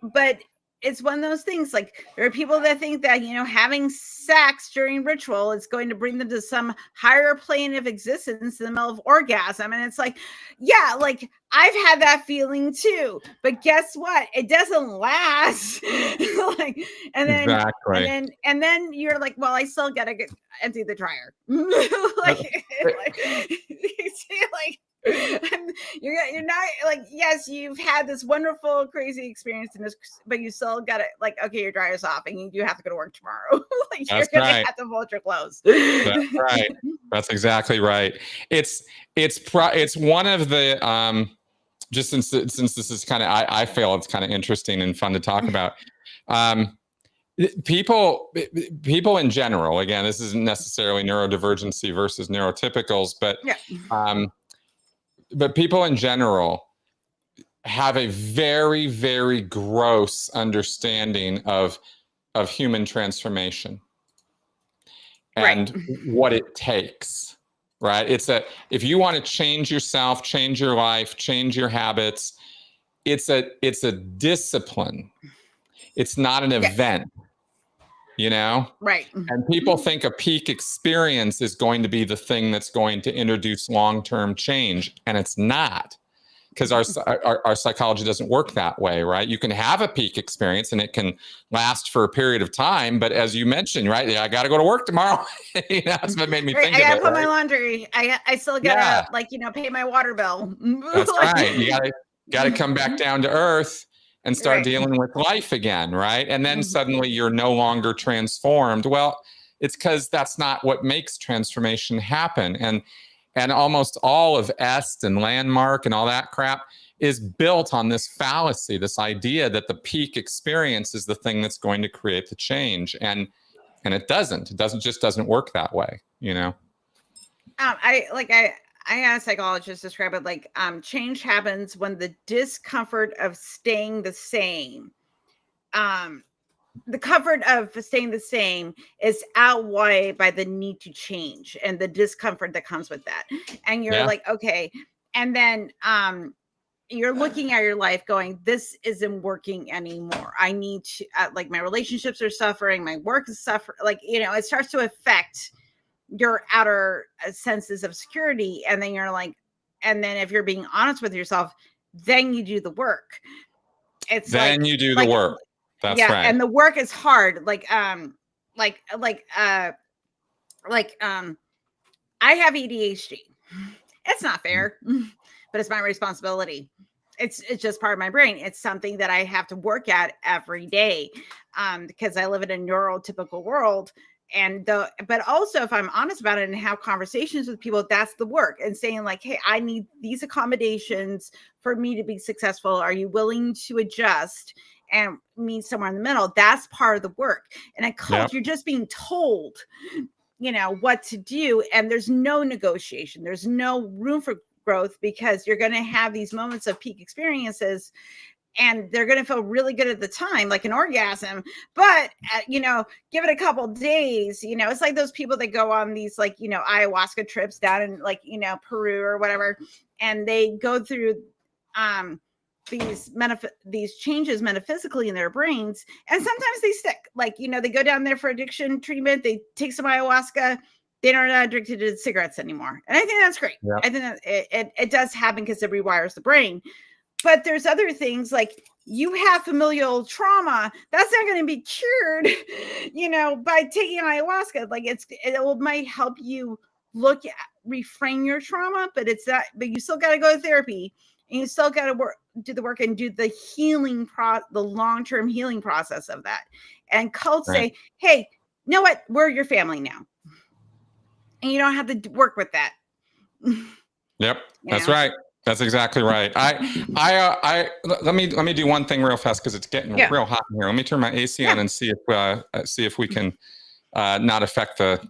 But it's one of those things, like there are people that think that, you know, having sex during ritual is going to bring them to some higher plane of existence in the middle of orgasm. And it's like, yeah, like I've had that feeling too, but guess what? It doesn't last. Like, and then, exactly. and then you're like, well, I still gotta empty the dryer. You're not like, yes, you've had this wonderful crazy experience in this, but you still got it, like, okay, your dryer's off and you have to go to work tomorrow. Like, you're gonna have to fold your clothes. That's right. That's exactly right. It's one of the just since this is kind of, I feel it's kind of interesting and fun to talk about. People in general, again, this isn't necessarily neurodivergency versus neurotypicals, but but people in general have a very, very gross understanding of human transformation and what it takes, right? If you want to change yourself, change your life, change your habits, it's a discipline. It's not an event, you know? Right. And people think a peak experience is going to be the thing that's going to introduce long-term change, and it's not. Because our psychology doesn't work that way, right? You can have a peak experience and it can last for a period of time, but as you mentioned, right? Yeah, I got to go to work tomorrow. You know, that's what made me think of it. I gotta put my laundry. I still gotta like, you know, pay my water bill. That's right. You gotta come back down to earth and start dealing with life again, right? And then suddenly you're no longer transformed. Well, it's because that's not what makes transformation happen. And almost all of EST and Landmark and all that crap is built on this fallacy, this idea that the peak experience is the thing that's going to create the change. And it doesn't. It doesn't work that way, you know? I had a psychologist describe it like change happens when the discomfort of staying the same. The comfort of staying the same is outweighed by the need to change and the discomfort that comes with that. And you're like, okay. And then you're looking at your life going, this isn't working anymore. I need to, like, my relationships are suffering. My work is suffering. Like, you know, it starts to affect your outer senses of security. And then you're like, and then if you're being honest with yourself, then you do the work. It's then like, you do the work. That's right. And the work is hard. I have ADHD. It's not fair, but it's my responsibility. It's just part of my brain. It's something that I have to work at every day, because I live in a neurotypical world. But also, if I'm honest about it and have conversations with people, that's the work, and saying like, hey, I need these accommodations for me to be successful. Are you willing to adjust and meet somewhere in the middle? That's part of the work. And a cult, you're just being told, you know, what to do. And there's no negotiation. There's no room for growth, because you're going to have these moments of peak experiences and they're going to feel really good at the time, like an orgasm, but you know, give it a couple days, you know, it's like those people that go on these, like, you know, ayahuasca trips down in, like, you know, Peru or whatever. And they go through, these changes metaphysically in their brains, and sometimes they stick. Like, you know, they go down there for addiction treatment, they take some ayahuasca, they're not addicted to cigarettes anymore, and I think that's great. Yeah. I think that it does happen because it rewires the brain. But there's other things, like you have familial trauma that's not going to be cured, you know, by taking ayahuasca. Like might help you reframe your trauma, but you still got to go to therapy, and you still got to do the work and do the healing the long-term healing process of that. And cults say, hey, you know what? We're your family now. And you don't have to work with that. Yep. That's right. That's exactly right. Let me do one thing real fast, because it's getting real hot in here. Let me turn my AC on and see if we can not affect the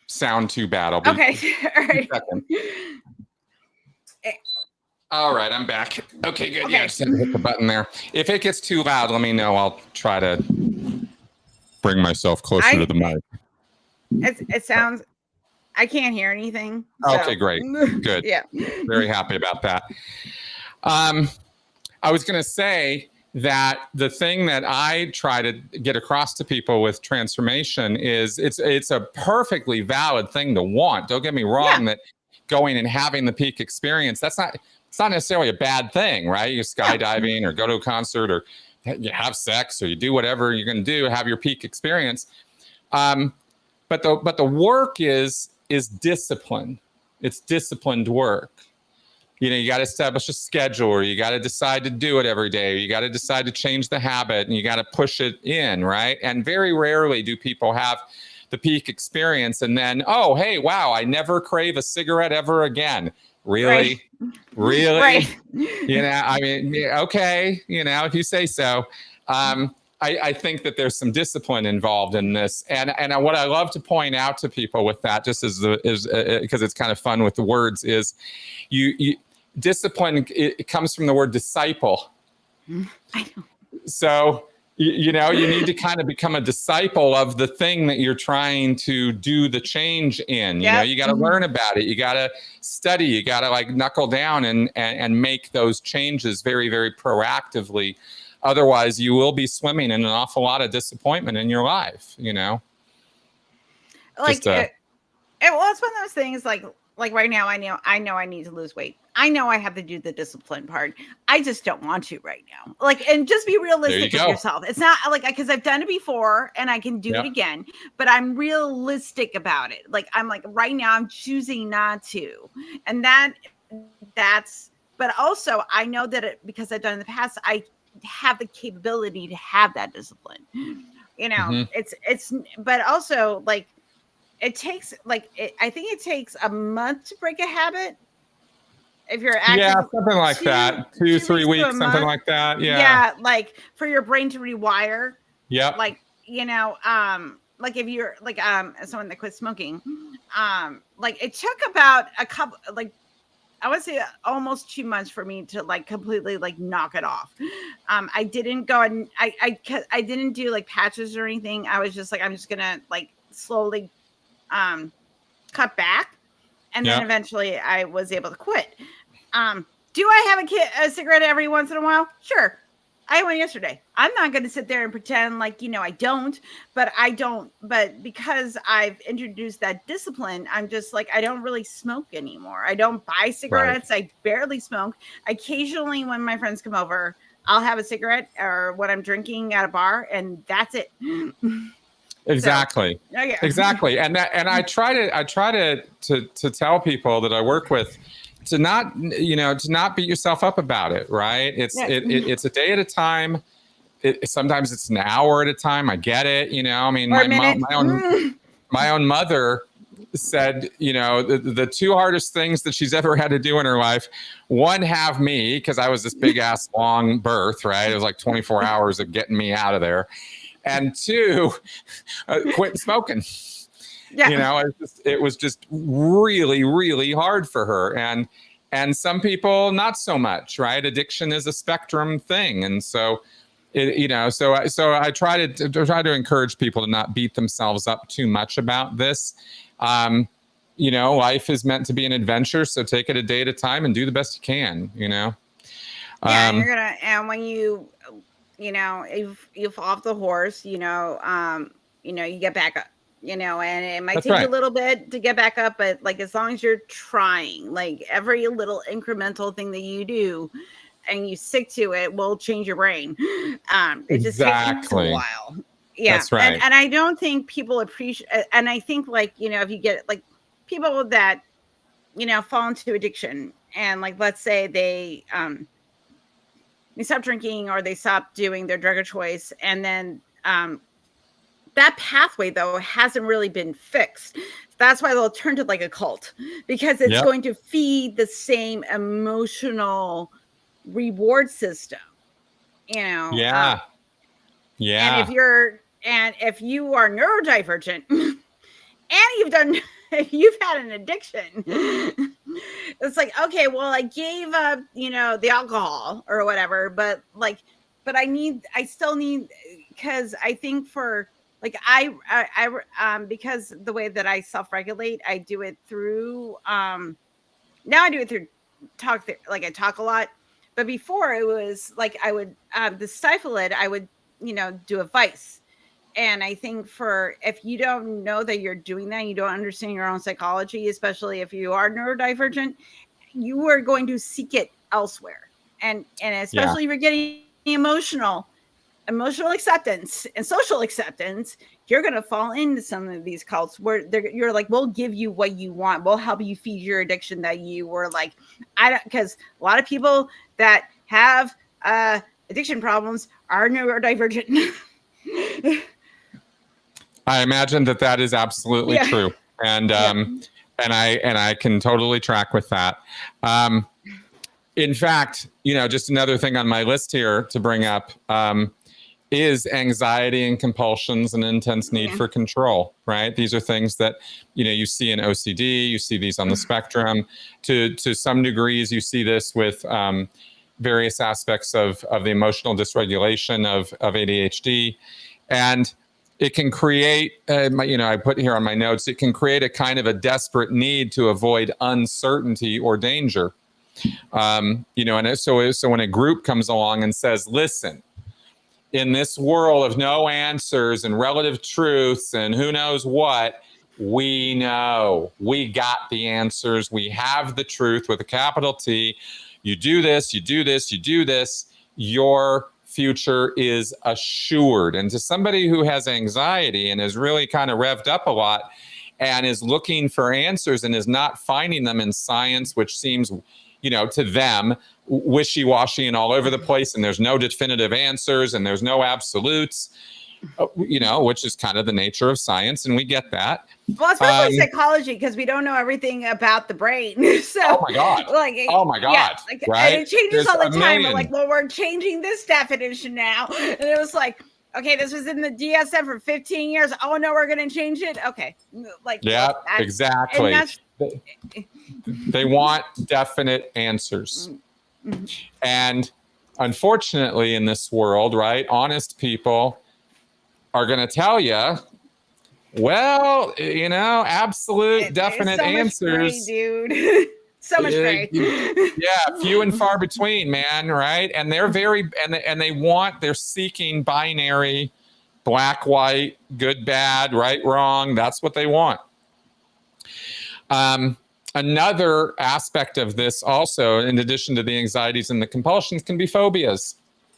sound too bad. I'll be all right. All right, I'm back. Okay, good. Okay. Yeah, I just had to hit the button there. If it gets too loud, let me know. I'll try to bring myself closer to the mic. It sounds. I can't hear anything. So. Okay, great. Good. Yeah. Very happy about that. I was going to say that the thing that I try to get across to people with transformation is it's a perfectly valid thing to want. Don't get me wrong, that going and having the peak experience, it's not necessarily a bad thing, right? You skydiving or go to a concert or you have sex or you do whatever you're going to do, have your peak experience. But the work is discipline. It's disciplined work. You know, you got to establish a schedule, or you got to decide to do it every day. Or you got to decide to change the habit, and you got to push it in, right? And very rarely do people have the peak experience and then, oh, hey, wow, I never crave a cigarette ever again. Really? Right. Really? Right. You know, I mean, okay, you know, if you say so. I think that there's some discipline involved in this, and what I love to point out to people with that, just is because it's kind of fun with the words, is you discipline. It comes from the word disciple. I know. So you know, you need to kind of become a disciple of the thing that you're trying to do the change in. You know, you got to learn about it. You got to study. You got to like knuckle down and make those changes very, very proactively. Otherwise, you will be swimming in an awful lot of disappointment in your life, you know? Like, well, it's one of those things, like right now, I know I need to lose weight. I know I have to do the discipline part. I just don't want to right now. Like, and just be realistic with yourself. It's not like, because I've done it before and I can do it again, but I'm realistic about it. Like, I'm like, right now I'm choosing not to. And that's, but also I know that because I've done it in the past, I have the capability to have that discipline, you know. It's but also, like, it takes I think it takes a month to break a habit if you're active. Something like that. 2-3 weeks, something like that. Like for your brain to rewire. Like, you know, like if you're like someone that quit smoking, like it took about a couple, like I would say almost 2 months for me to like completely like knock it off. I didn't go and I didn't do like patches or anything. I was just like, I'm just gonna like slowly cut back, and then eventually I was able to quit. Do I have a cigarette every once in a while? Sure. I had one yesterday. I'm not going to sit there and pretend like, you know, I don't, but because I've introduced that discipline, I'm just like, I don't really smoke anymore. I don't buy cigarettes. Right. I barely smoke. Occasionally when my friends come over, I'll have a cigarette or what I'm drinking at a bar, and that's it. Exactly. So, exactly. And I try to tell people that I work with to not beat yourself up about it. Right. It's a day at a time. Sometimes it's an hour at a time. I get it. You know, I mean, my own mother said, you know, the two hardest things that she's ever had to do in her life, one, have me, because I was this big ass long birth, right? It was like 24 hours of getting me out of there. And two, quit smoking. Yeah. You know, it was just really, really hard for her. And some people, not so much, right? Addiction is a spectrum thing. And so, so I try to encourage people to not beat themselves up too much about this. You know, life is meant to be an adventure. So take it a day at a time and do the best you can, you know. Yeah, and when you fall off the horse, you get back up, and it might take you a little bit to get back up, but like, as long as you're trying, like, every little incremental thing that you do and you stick to it will change your brain. It just takes a while. Yeah. That's right. And I don't think people appreciate, and I think, like, if you get, like, people that, fall into addiction, and, like, let's say they stop drinking, or they stop doing their drug of choice, and then that pathway, though, hasn't really been fixed. That's why they'll turn to, like, a cult, because it's going to feed the same emotional reward system, Yeah. And if you are neurodivergent and you've had an addiction, it's like, okay, well, I gave up, the alcohol or whatever, but I still need, because I think for, like, I because the way that I self-regulate, I do it through, now I do it through talk, like, I talk a lot, but before it was like, I would, to stifle it, I would, do advice. And I think if you don't know that you're doing that, you don't understand your own psychology, especially if you are neurodivergent, you are going to seek it elsewhere. And especially if you're getting emotional acceptance and social acceptance, you're going to fall into some of these cults where you're like, we'll give you what you want. We'll help you feed your addiction that you were like, because a lot of people that have addiction problems are neurodivergent. I imagine that is absolutely true. And, and I can totally track with that. In fact, just another thing on my list here to bring up, is anxiety and compulsions and intense need for control, right? These are things that, you see in OCD, you see these on the spectrum. To some degrees, you see this with various aspects of the emotional dysregulation of ADHD. And it can create, I put here on my notes, it can create a kind of a desperate need to avoid uncertainty or danger. And so when a group comes along and says, listen, in this world of no answers and relative truths and who knows what, we know, we got the answers. We have the truth with a capital T. You do this, you do this, you do this, your future is assured. And to somebody who has anxiety and is really kind of revved up a lot and is looking for answers and is not finding them in science, which seems, to them, wishy-washy and all over the place, and there's no definitive answers and there's no absolutes, which is kind of the nature of science, and we get that. Well, especially psychology, because we don't know everything about the brain. So, oh my god, yeah, right? And it changes all the time. We're like, well, we're changing this definition now, and it was like, okay, this was in the DSM for 15 years. Oh no, we're going to change it. Okay, exactly. They want definite answers. Mm-hmm. And unfortunately, in this world, right, honest people are going to tell you, well, absolute definite answers, dude. So much gray. Few and far between, man, right? And they're they're seeking binary, black, white, good, bad, right, wrong. That's what they want. Another aspect of this also, in addition to the anxieties and the compulsions, can be phobias.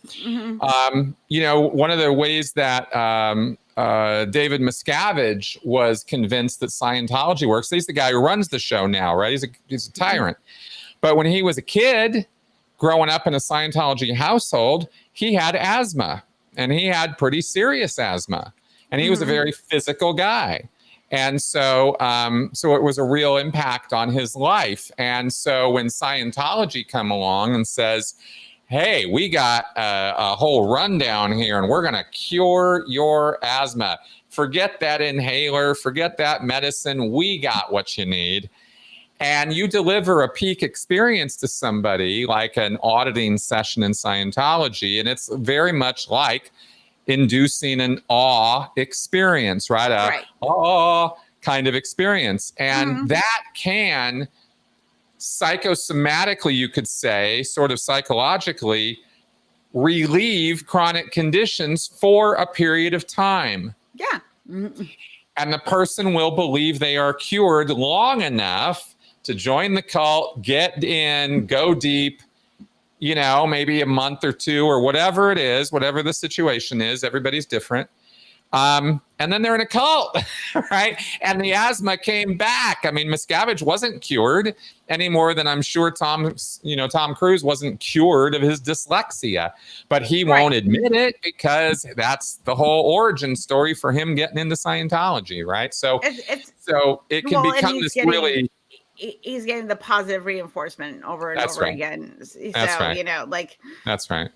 Mm-hmm. One of the ways that David Miscavige was convinced that Scientology works, he's the guy who runs the show now, right? He's a tyrant. But when he was a kid, growing up in a Scientology household, he had asthma, and he had pretty serious asthma. And he was a very physical guy. And so it was a real impact on his life. And so when Scientology come along and says, hey, we got a whole rundown here, and we're going to cure your asthma. Forget that inhaler. Forget that medicine. We got what you need. And you deliver a peak experience to somebody, like an auditing session in Scientology, and it's very much like inducing an awe experience, right? Awe kind of experience. And that can psychosomatically, you could say, sort of psychologically, relieve chronic conditions for a period of time. Yeah. And the person will believe they are cured long enough to join the cult, get in, go deep, you know, maybe a month or two or whatever it is, whatever the situation is. Everybody's different. And then they're in a cult, right? And the asthma came back. I mean, Miscavige wasn't cured any more than I'm sure Tom Cruise wasn't cured of his dyslexia, but he won't admit it because that's the whole origin story for him getting into Scientology, right? So it can become this really... He's getting the positive reinforcement over and over again. So, you know, like... That's right.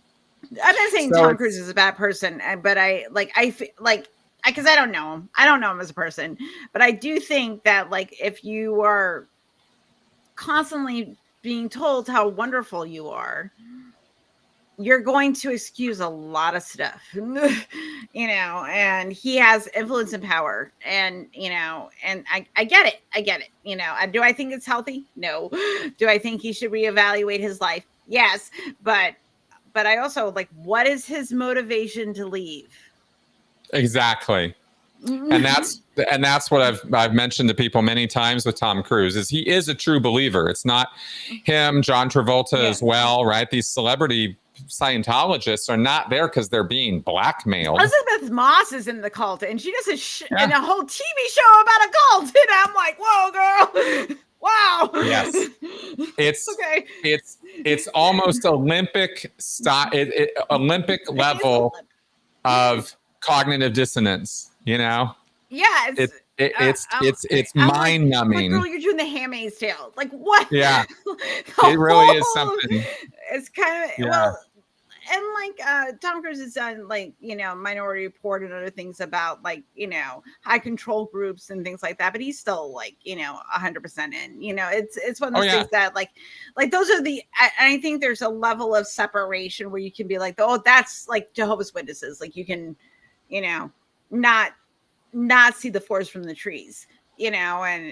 I'm not saying Tom Cruise is a bad person, but because I don't know him. I don't know him as a person, but I do think that, like, if you are constantly being told how wonderful you are, you're going to excuse a lot of stuff, you know, and he has influence and power, and, you know, and I get it. You know, do I think it's healthy? No. Do I think he should reevaluate his life? Yes. But I also, like, what is his motivation to leave? Exactly. And that's what I've mentioned to people many times with Tom Cruise, is he is a true believer. It's not him, John Travolta as well, right? These celebrity Scientologists are not there because they're being blackmailed. Elizabeth Moss is in the cult, and she does in a whole TV show about a cult, and I'm like, whoa, girl. Wow. Yes. It's okay. It's almost Olympic Olympic level of cognitive dissonance, you know? Yeah. It's mind numbing. Like, girl, you're doing the Handmaid's Tale. Like, what? Yeah. It really is something. It's kind of, well, and like Tom Cruise has done, like, you know, Minority Report and other things about, like, you know, high control groups and things like that, but he's still, like, you know, 100% in. You know, it's one of those things that like those are I think there's a level of separation where you can be like, oh, that's like Jehovah's Witnesses, like, you can, you know, not see the forest from the trees, you know, and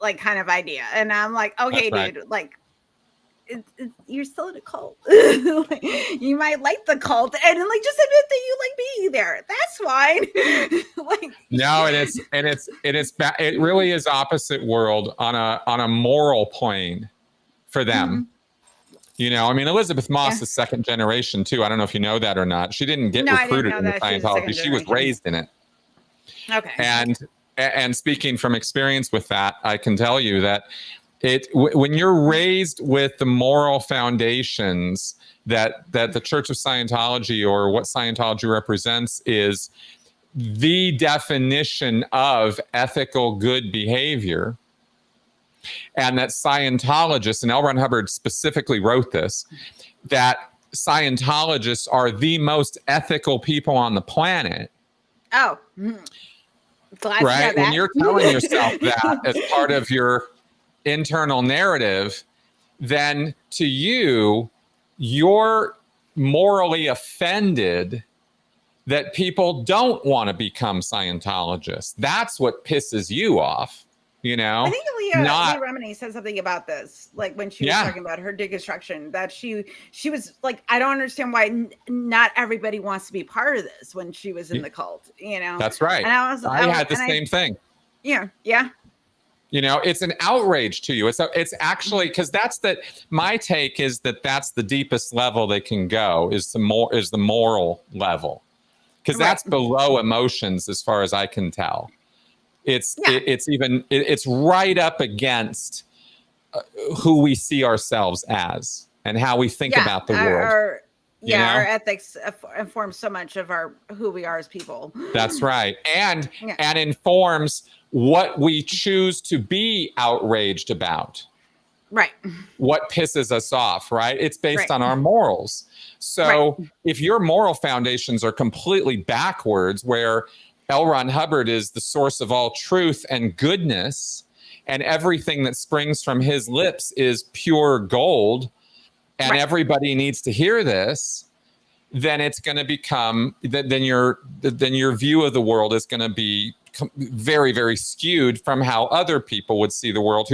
like, kind of idea. And I'm like, okay, dude, like, you're still in a cult. Like, you might like the cult, and like, just admit that you like being there. That's fine. Like, no, it really is opposite world on a moral plane for them. You know, I mean, Elizabeth Moss is second generation too. I don't know if you know that or not. She didn't get recruited into Scientology. She was raised in it. Okay. And speaking from experience with that, I can tell you that when you're raised with the moral foundations that the Church of Scientology, or what Scientology represents, is the definition of ethical good behavior, and that Scientologists, and L. Ron Hubbard specifically wrote this, that Scientologists are the most ethical people on the planet. Oh, glad right? When you're telling yourself that as part of your internal narrative, then to you, you're morally offended that people don't want to become Scientologists. That's what pisses you off, you know? I think Leah Remini said something about this, like, when she was talking about her deconstruction, that she was like, I don't understand why not everybody wants to be part of this when she was in the cult, you know? That's right. And I had the same thing. Yeah. Yeah. You know, it's an outrage to you. It's actually, because my take is that's the deepest level they can go, is the moral level, because that's below emotions as far as I can tell. It's right up against who we see ourselves as and how we think about the world. Our ethics informs so much of who we are as people. That's right. And informs what we choose to be outraged about. Right. What pisses us off, right? It's based on our morals. So if your moral foundations are completely backwards, where L. Ron Hubbard is the source of all truth and goodness, and everything that springs from his lips is pure gold, and everybody needs to hear this, then it's going to become, then your view of the world is going to be very, very skewed from how other people would see the world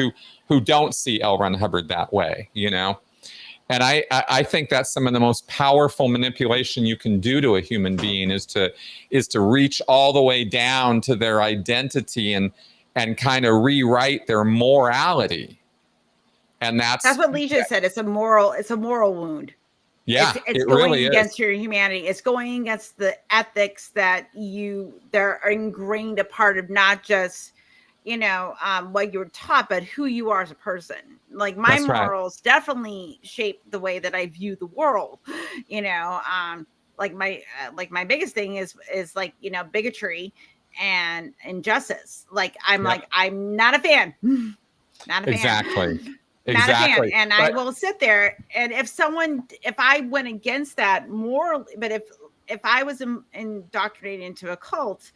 who don't see L. Ron Hubbard that way, you know? And I think that's some of the most powerful manipulation you can do to a human being is to reach all the way down to their identity and kind of rewrite their morality. And that's what Leisha said. It's a moral wound. Yeah, it's it going really against is. your humanity. It's going against the ethics that they're ingrained a part of, not just, you know, what you were taught, but who you are as a person. Like my morals definitely shape the way that I view the world. You know, like my biggest thing is like, you know, bigotry and injustice. Like I'm not a fan. Not a fan. Exactly. Not a fan. And I will sit there, and if I went against that morally, but if I was indoctrinated into a cult,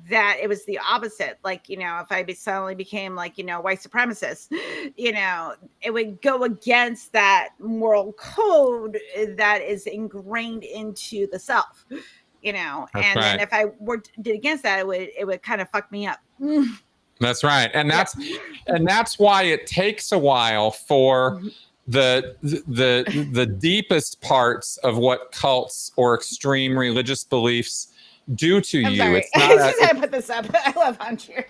that it was the opposite. Like, you know, if I suddenly became like, you know, white supremacist, you know, it would go against that moral code that is ingrained into the self, you know. Then if I did against that, it would kind of fuck me up. That's right. And that's why it takes a while for the deepest parts of what cults or extreme religious beliefs do to you. Sorry. It's not I put this up. I love Hancheer.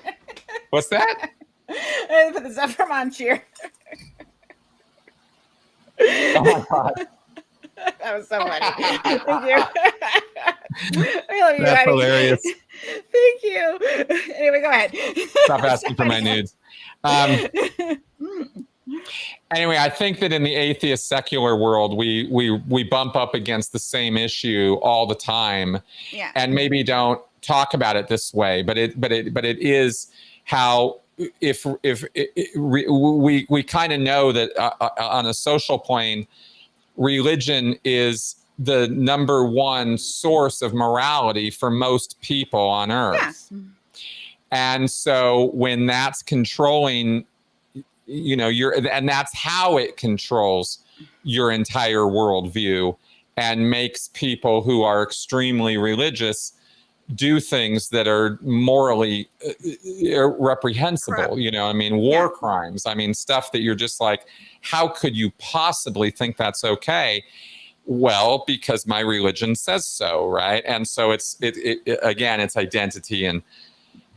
What's that? I put this up from Hancheer. Oh my God. That was so funny. Thank you. I love you. That's hilarious. Thank you. Anyway, go ahead. Stop asking for my nudes. Anyway, I think that in the atheist secular world, we bump up against the same issue all the time, and maybe don't talk about it this way, but it is how if we kind of know that on a social plane, religion is the number one source of morality for most people on earth. Yes. And so when that's controlling, you know, and that's how it controls your entire worldview and makes people who are extremely religious do things that are morally reprehensible. Correct. You know, I mean, war crimes. I mean, stuff that you're just like, how could you possibly think that's okay? Well, because my religion says so, right? And so it's again, it's identity and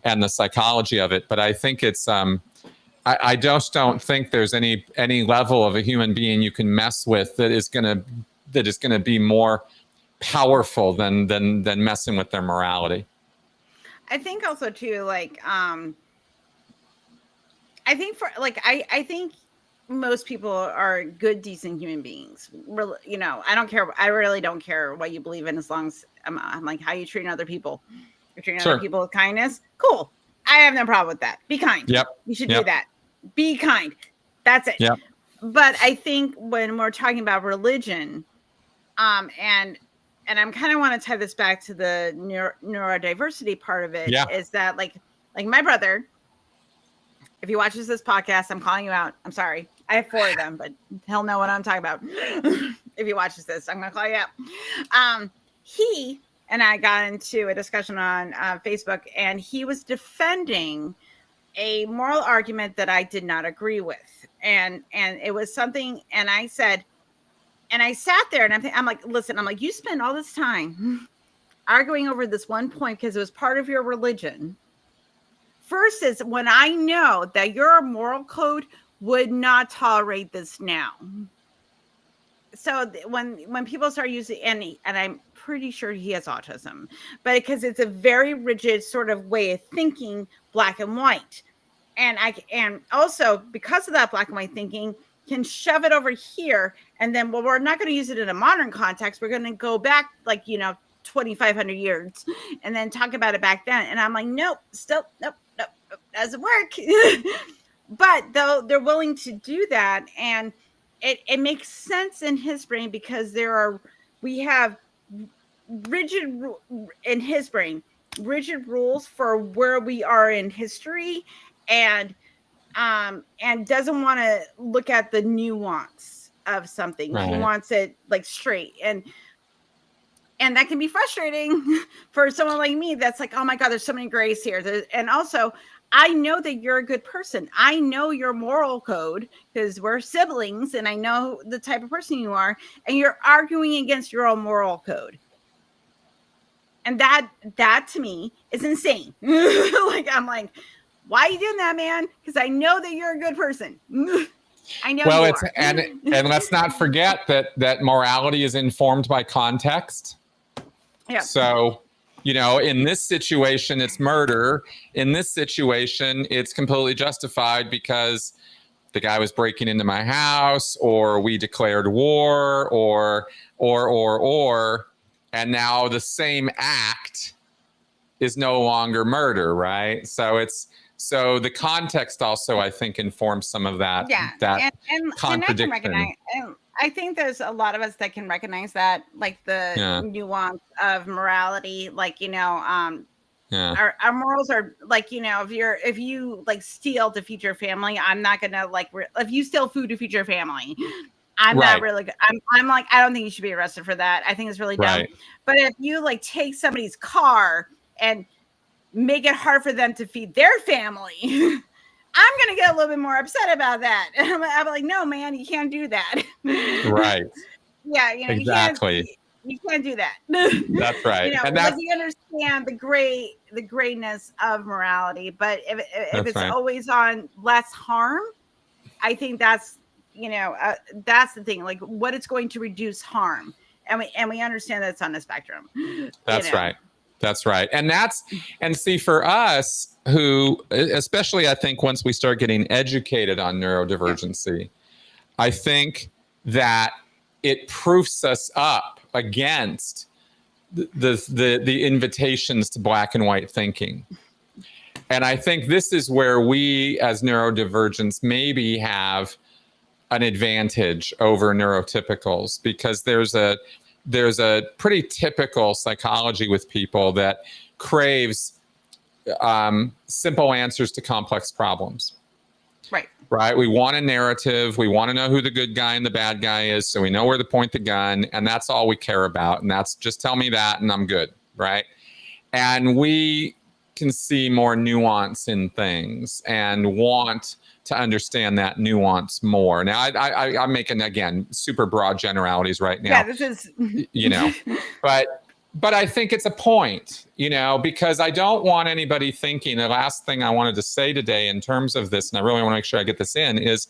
the psychology of it. But I think it's I just don't think there's any level of a human being you can mess with that is gonna be more powerful than messing with their morality. I think also too, like I think I think most people are good, decent human beings. Really, you know, I don't care. I really don't care what you believe in, as long as I'm like how you treat other people. You're treating other people with kindness. Cool. I have no problem with that. Be kind. Yep. You should do that. Be kind. That's it. Yep. But I think when we're talking about religion, and I'm kind of want to tie this back to the neurodiversity part of it, is that like my brother, if he watches this podcast, I'm calling you out. I'm sorry. I have 4 of them, but he'll know what I'm talking about. If he watches this, I'm going to call you out. He and I got into a discussion on Facebook, and he was defending a moral argument that I did not agree with. And it was something, and I said, and I sat there and I'm like, listen, I'm like, you spend all this time arguing over this one point because it was part of your religion, versus when I know that your moral code would not tolerate this now. So when people start using and I'm pretty sure he has autism, but because it's a very rigid sort of way of thinking, black and white. And also because of that black and white thinking, can shove it over here. And then, well, we're not going to use it in a modern context. We're going to go back, like, you know, 2,500 years and then talk about it back then. And I'm like, nope, doesn't work. But though they're willing to do that, and it makes sense in his brain, because we have rigid rules for where we are in history, and doesn't want to look at the nuance of something. Right. He wants it like straight. And And that can be frustrating for someone like me that's like, oh my God, there's so many grays here. And also, I know that you're a good person. I know your moral code because we're siblings and I know the type of person you are, and you're arguing against your own moral code. And that to me is insane. Like, I'm like, why are you doing that, man? Because I know that you're a good person. I know you are. And let's not forget that morality is informed by context. Yeah. So, you know, in this situation, it's murder. In this situation, it's completely justified because the guy was breaking into my house, or we declared war, or, and now the same act is no longer murder, right? So the context also, I think, informs some of that. Yeah, that and contradiction. I can recognize, and I think there's a lot of us that can recognize that, like the nuance of morality, like, you know, our morals are like, you know, if you like steal to feed your family, I'm not gonna like if you steal food to feed your family, I'm not really good. I'm like, I don't think you should be arrested for that. I think it's really dumb. Right. But if you like take somebody's car and make it hard for them to feed their family, I'm going to get a little bit more upset about that. And I'm like, no, man, you can't do that. Right. Yeah. You know, exactly. You can't do that. That's right. You know, and like, you understand the grayness of morality, but if it's always on less harm, I think that's, you know, that's the thing, like what it's going to reduce harm. And we understand that it's on the spectrum. That's right. That's right. And see, for us who, especially I think once we start getting educated on neurodivergency, I think that it proofs us up against the invitations to black and white thinking. And I think this is where we as neurodivergents maybe have an advantage over neurotypicals, because there's a pretty typical psychology with people that craves simple answers to complex problems. Right. We want a narrative. We want to know who the good guy and the bad guy is, so we know where to point the gun, and that's all we care about. And that's just tell me that and I'm good. Right. And we can see more nuance in things and want to understand that nuance more. Now, I'm making, again, super broad generalities right now. Yeah, this is, you know, but I think it's a point, you know, because I don't want anybody thinking, the last thing I wanted to say today in terms of this, and I really want to make sure I get this in, is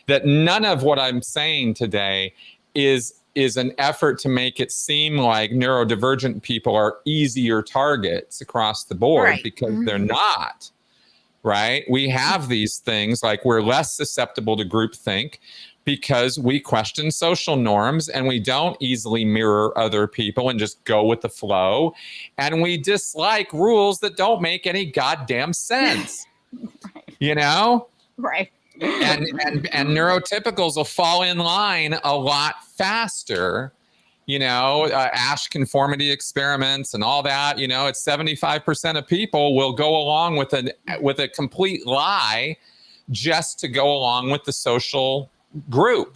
that none of what I'm saying today is an effort to make it seem like neurodivergent people are easier targets across the board, because they're not. Right? We have these things like we're less susceptible to groupthink because we question social norms and we don't easily mirror other people and just go with the flow. And we dislike rules that don't make any goddamn sense. You know? Right. And neurotypicals will fall in line a lot faster. You know, Asch conformity experiments and all that, you know, it's 75% of people will go along with a complete lie just to go along with the social group.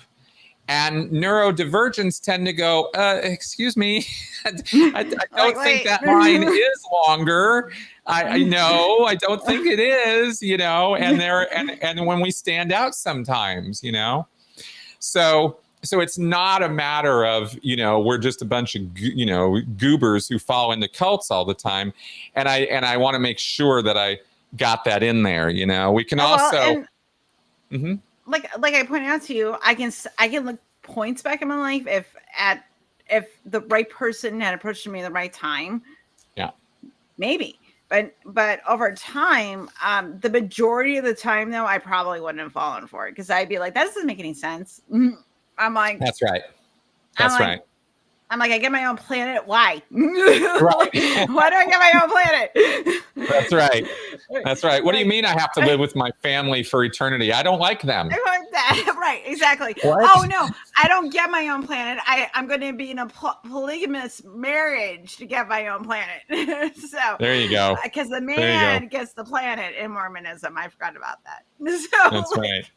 And neurodivergents tend to go, excuse me, I don't think that line is longer. I know, I don't think it is, you know, and when we stand out sometimes, you know, so it's not a matter of, you know, we're just a bunch of, you know, goobers who fall into cults all the time. And I want to make sure that I got that in there, you know. We can also like I pointed out to you, I can look points back in my life if the right person had approached me at the right time. Yeah. Maybe. But over time, the majority of the time though, I probably wouldn't have fallen for it, because I'd be like, that doesn't make any sense. I'm like, that's right. That's right. I'm like, I get my own planet. Why? Why do I get my own planet? That's right. That's right. What do you mean I have to live with my family for eternity? I don't like them. I want that. Right. Exactly. What? Oh, no, I don't get my own planet. I'm going to be in a polygamous marriage to get my own planet. So there you go. Because the man gets the planet in Mormonism. I forgot about that. So, that's right.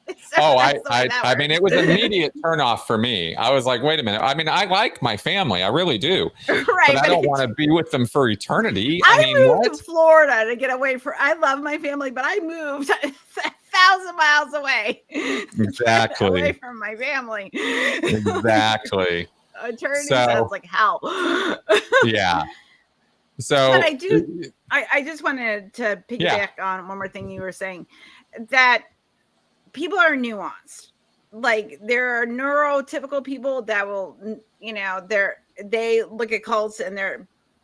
So I mean, it was an immediate turnoff for me. I was like, wait a minute. I mean, I like my family. I really do. Right. But I don't want to be with them for eternity. I mean, moved to Florida to get away from, I love my family, but I moved 1,000 miles away. Exactly. Away from my family. Exactly. Eternity sounds like hell. Yeah. So, but I just wanted to piggyback on one more thing you were saying, that people are nuanced. Like, there are neurotypical people that will, you know, they look at cults and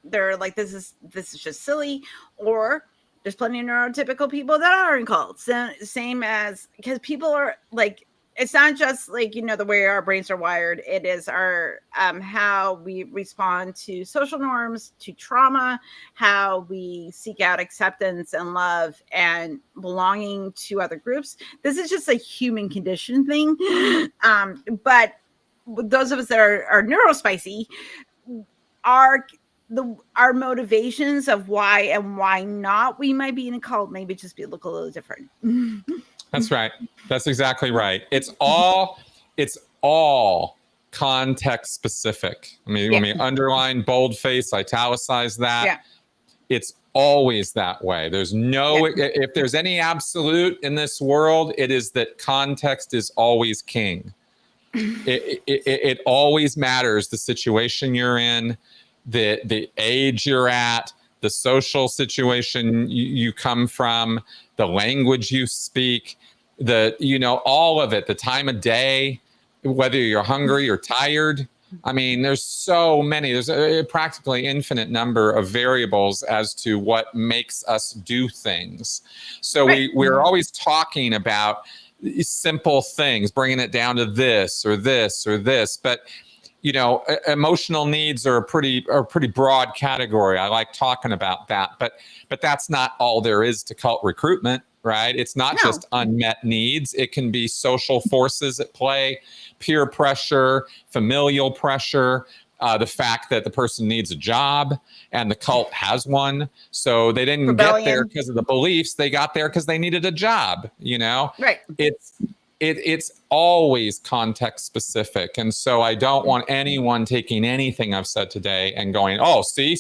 they're like, this is just silly. Or there's plenty of neurotypical people that are in cults. Same as, because people are like, it's not just like, you know, the way our brains are wired. It is our how we respond to social norms, to trauma, how we seek out acceptance and love and belonging to other groups. This is just a human condition thing. But those of us that are neurospicy, our motivations of why and why not we might be in a cult maybe just look a little different. That's right. That's exactly right. It's all context specific. I mean, let me underline, boldface, italicize that. Yeah. It's always that way. There's no, if there's any absolute in this world, it is that context is always king. It always matters, the situation you're in, the age you're at, the social situation you come from, the language you speak, all of it, the time of day, whether you're hungry or tired. I mean, there's so many, there's a practically infinite number of variables as to what makes us do things. So we're always talking about simple things, bringing it down to this or this or this. But emotional needs are a pretty broad category. I like talking about that, but that's not all there is to cult recruitment, right? It's not just unmet needs. It can be social forces at play, peer pressure, familial pressure, the fact that the person needs a job and the cult has one. So they didn't get there because of the beliefs. They got there because they needed a job, Right. It's always context specific. And so I don't want anyone taking anything I've said today and going, oh, see,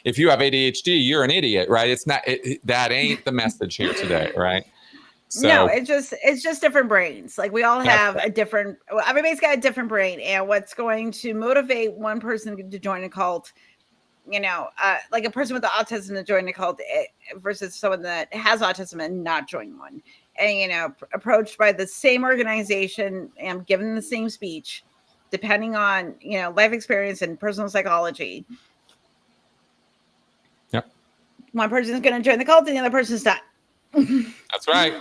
if you have ADHD, you're an idiot, right? It's not, that ain't the message here today, right? So, no, it's just different brains. Like, we all have everybody's got a different brain, and what's going to motivate one person to join a cult, like a person with autism to join a cult versus someone that has autism and not join one. And, approached by the same organization and given the same speech, depending on, life experience and personal psychology. Yep. One person is going to join the cult and the other person's not. That's right.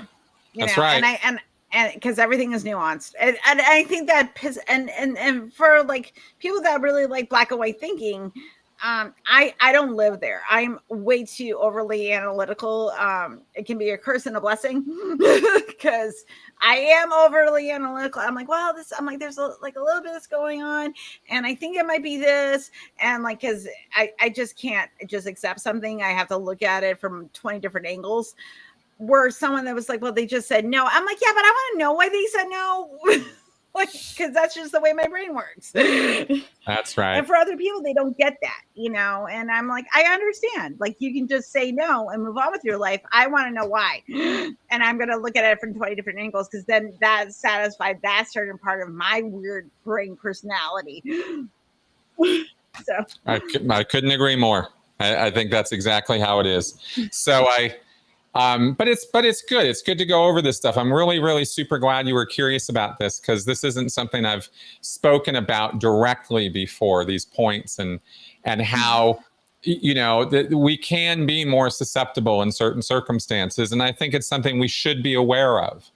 That's right. And because everything is nuanced. And I think that, and for like people that really like black and white thinking, I don't live there. I'm way too overly analytical. It can be a curse and a blessing because I am overly analytical. I'm like, well, there's a little bit that's going on, and I think it might be this, and like, because I just can't just accept something. I have to look at it from 20 different angles. Where someone that was like, well, they just said no. I'm like, yeah, but I want to know why they said no. Like, because that's just the way my brain works. That's right. And for other people, they don't get that, and I'm like, I understand. Like, you can just say no and move on with your life. I want to know why. And I'm going to look at it from 20 different angles, because then that satisfied that certain part of my weird brain personality. So I couldn't agree more. I think that's exactly how it is. So but it's good. It's good to go over this stuff. I'm really, really super glad you were curious about this, because this isn't something I've spoken about directly before, these points and how, that we can be more susceptible in certain circumstances. And I think it's something we should be aware of,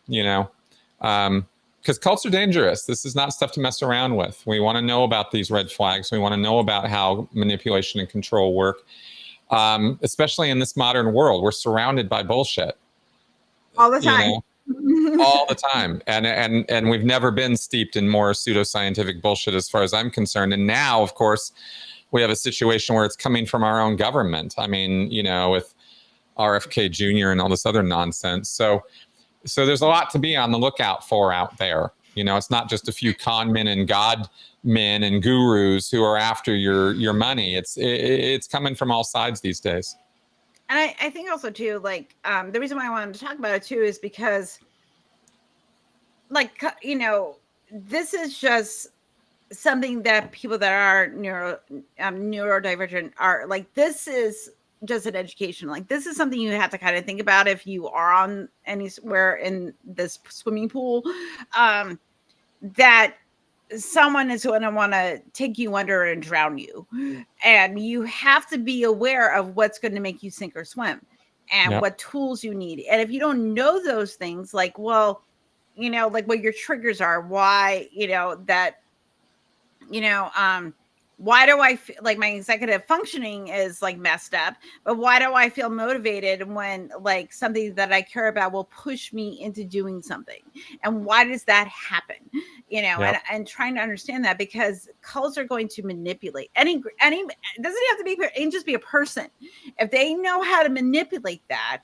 because cults are dangerous. This is not stuff to mess around with. We want to know about these red flags. We want to know about how manipulation and control work. Especially in this modern world, we're surrounded by bullshit all the time, all the time. And we've never been steeped in more pseudoscientific bullshit as far as I'm concerned. And now, of course, we have a situation where it's coming from our own government. I mean, with RFK Jr. and all this other nonsense. So So there's a lot to be on the lookout for out there. You know, it's not just a few con men and god men and gurus who are after your money. It's coming from all sides these days. And I think also too, like, the reason why I wanted to talk about it too is because, like, you know, this is just something that people that are neurodivergent are like, this is just an education. Like, this is something you have to kind of think about if you are on anywhere in this swimming pool, that someone is going to want to take you under and drown you. And you have to be aware of what's going to make you sink or swim and what tools you need. And if you don't know those things, like, well, you know, like what your triggers are, why, you know, that, you know, why do I feel like my executive functioning is like messed up, but why do I feel motivated when like something that I care about will push me into doing something? And why does that happen? You know, and trying to understand that, because cults are going to manipulate any, it doesn't have to be, it can just be a person. If they know how to manipulate that,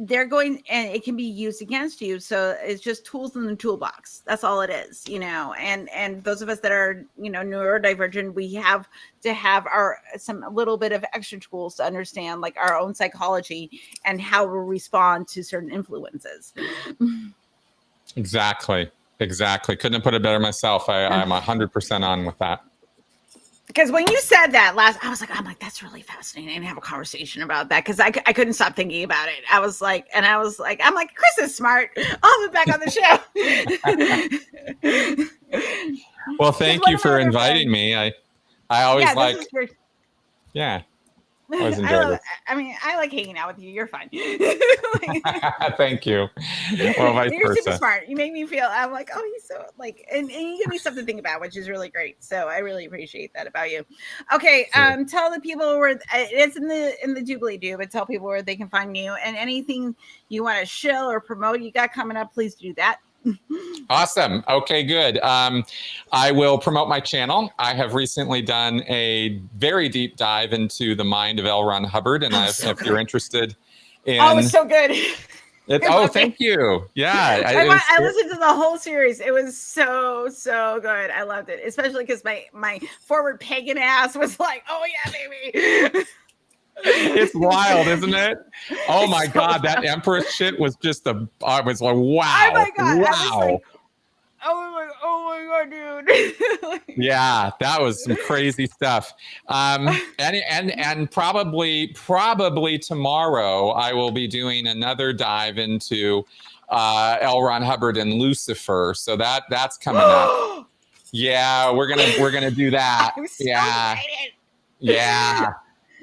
they're going, and it can be used against you. So it's just tools in the toolbox. That's all it is, you know. And those of us that are, you know, neurodivergent, we have to have a little bit of extra tools to understand like our own psychology and how we respond to certain influences. Exactly. Couldn't have put it better myself. I'm 100% on with that. Because when you said that last, I'm like, that's really fascinating to have a conversation about that. Because I couldn't stop thinking about it. I'm like, Chris is smart. I'll be back on the show. Well, thank you for inviting me. I always yeah. I like hanging out with you. You're fun. Thank you. Well, vice You're versa. super smart. You make me feel, I'm like, oh, he's so like, and you give me stuff to think about, which is really great. So I really appreciate that about you. Okay. Sure. Tell the people where it's in the Jubilee Do, but tell people where they can find you, and anything you want to shill or promote you got coming up, please do that. Awesome. Okay, good. I will promote my channel. I have recently done a very deep dive into the mind of L. Ron Hubbard, and if you're interested in, it's so good. Thank you. Yeah, I listened to the whole series. It was so good. I loved it, especially because my forward pagan ass was like, "Oh yeah, baby." It's wild, isn't it? Oh my God, that Empress shit was just I was like, wow. Oh my God. Wow. I was like, oh my God, dude. Yeah, that was some crazy stuff. And probably tomorrow I will be doing another dive into L. Ron Hubbard and Lucifer. So that's coming up. Yeah, we're gonna do that. I'm so excited. Yeah.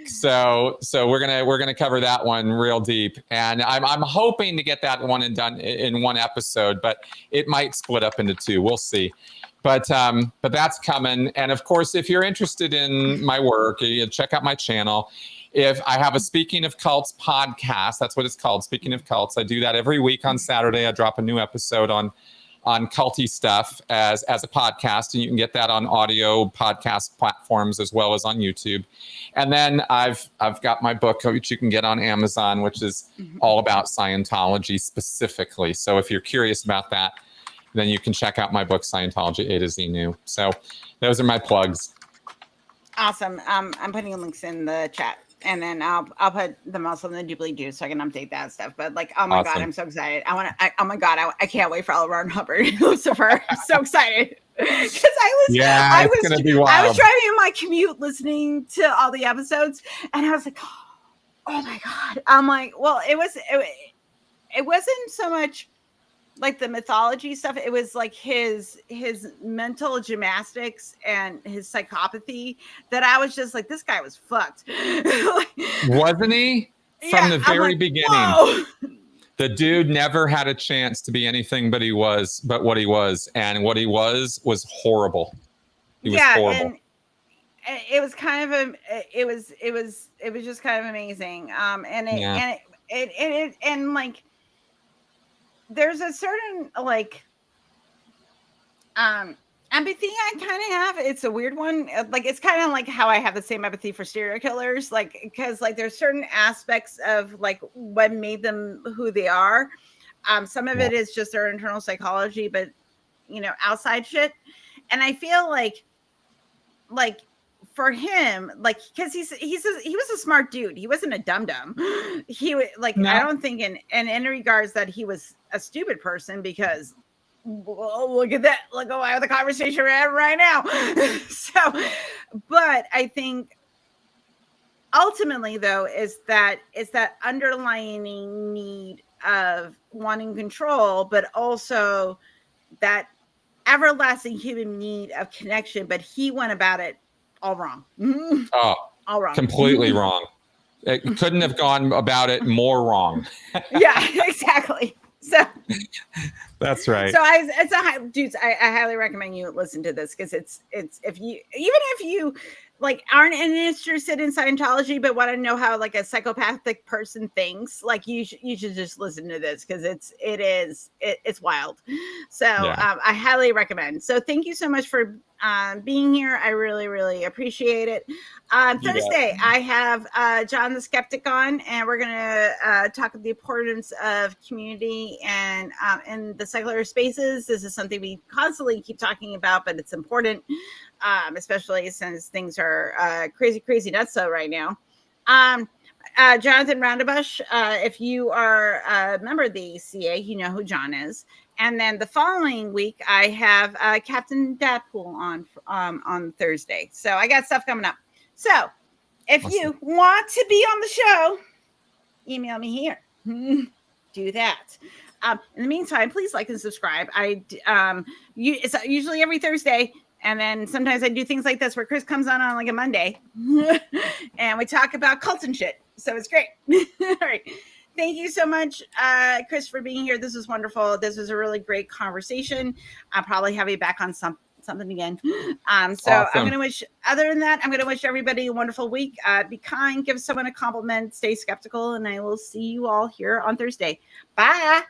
So we're gonna cover that one real deep, and I'm hoping to get that one done in one episode, but it might split up into two. We'll see. But that's coming. And of course, if you're interested in my work, you check out my channel. If I have a Speaking of Cults podcast, that's what it's called, Speaking of Cults. I do that every week on Saturday. I drop a new episode on culty stuff as a podcast, and you can get that on audio podcast platforms as well as on YouTube. And then I've got my book, which you can get on Amazon, which is all about Scientology specifically. So if you're curious about that, then you can check out my book, Scientology A to Xenu. So those are my plugs. Awesome. I'm putting links in the chat. And then I'll put them also in the Jubilee Do so I can update that stuff. But like, oh my God, I'm so excited. Oh my God, I can't wait for L. Ron Hubbard Lucifer. I'm so excited. Because I was driving in my commute listening to all the episodes, and I was like, oh my God. I'm like, well, it wasn't so much like the mythology stuff. It was like his mental gymnastics and his psychopathy that I was just like, this guy was fucked. Wasn't he? From the very beginning. Whoa. The dude never had a chance to be anything but what he was. And what he was horrible. He was horrible. And it was kind of it was just kind of amazing. And like, there's a certain like, and Empathy, I kind of have. It's a weird one. Like, it's kind of like how I have the same empathy for serial killers. Like, because like there's certain aspects of like what made them who they are. Some of it is just their internal psychology, but outside shit. And I feel like for him, like, because he was a smart dude. He wasn't a dum-dum. He like, no. I don't think in any regards that he was a stupid person, because look at that. Look at the conversation we're having right now. So, but I think ultimately, though, is that underlying need of wanting control, but also that everlasting human need of connection. But he went about it all wrong. Oh, all wrong. Completely wrong. It couldn't have gone about it more wrong. Yeah, exactly. So that's right. So dudes, I highly recommend you listen to this, because it's if you like aren't interested in Scientology but want to know how like a psychopathic person thinks, like you should just listen to this, because it's wild. So I highly recommend. So thank you so much for being here. I really, really appreciate it. Thursday, I have John the Skeptic on, and we're going to talk about the importance of community and in the secular spaces. This is something we constantly keep talking about, but it's important, especially since things are crazy nuts so right now. Jonathan Roundabush, if you are a member of the CA, you know who John is. And then the following week, I have Captain Dadpool on Thursday. So I got stuff coming up. So if you want to be on the show, email me here. Do that. In the meantime, please like and subscribe. It's usually every Thursday. And then sometimes I do things like this where Chris comes on like a Monday and we talk about cults and shit. So it's great. All right. Thank you so much, Chris, for being here. This was wonderful. This was a really great conversation. I'll probably have you back on something again. So awesome. I'm going to wish everybody a wonderful week. Be kind, give someone a compliment, stay skeptical, and I will see you all here on Thursday. Bye.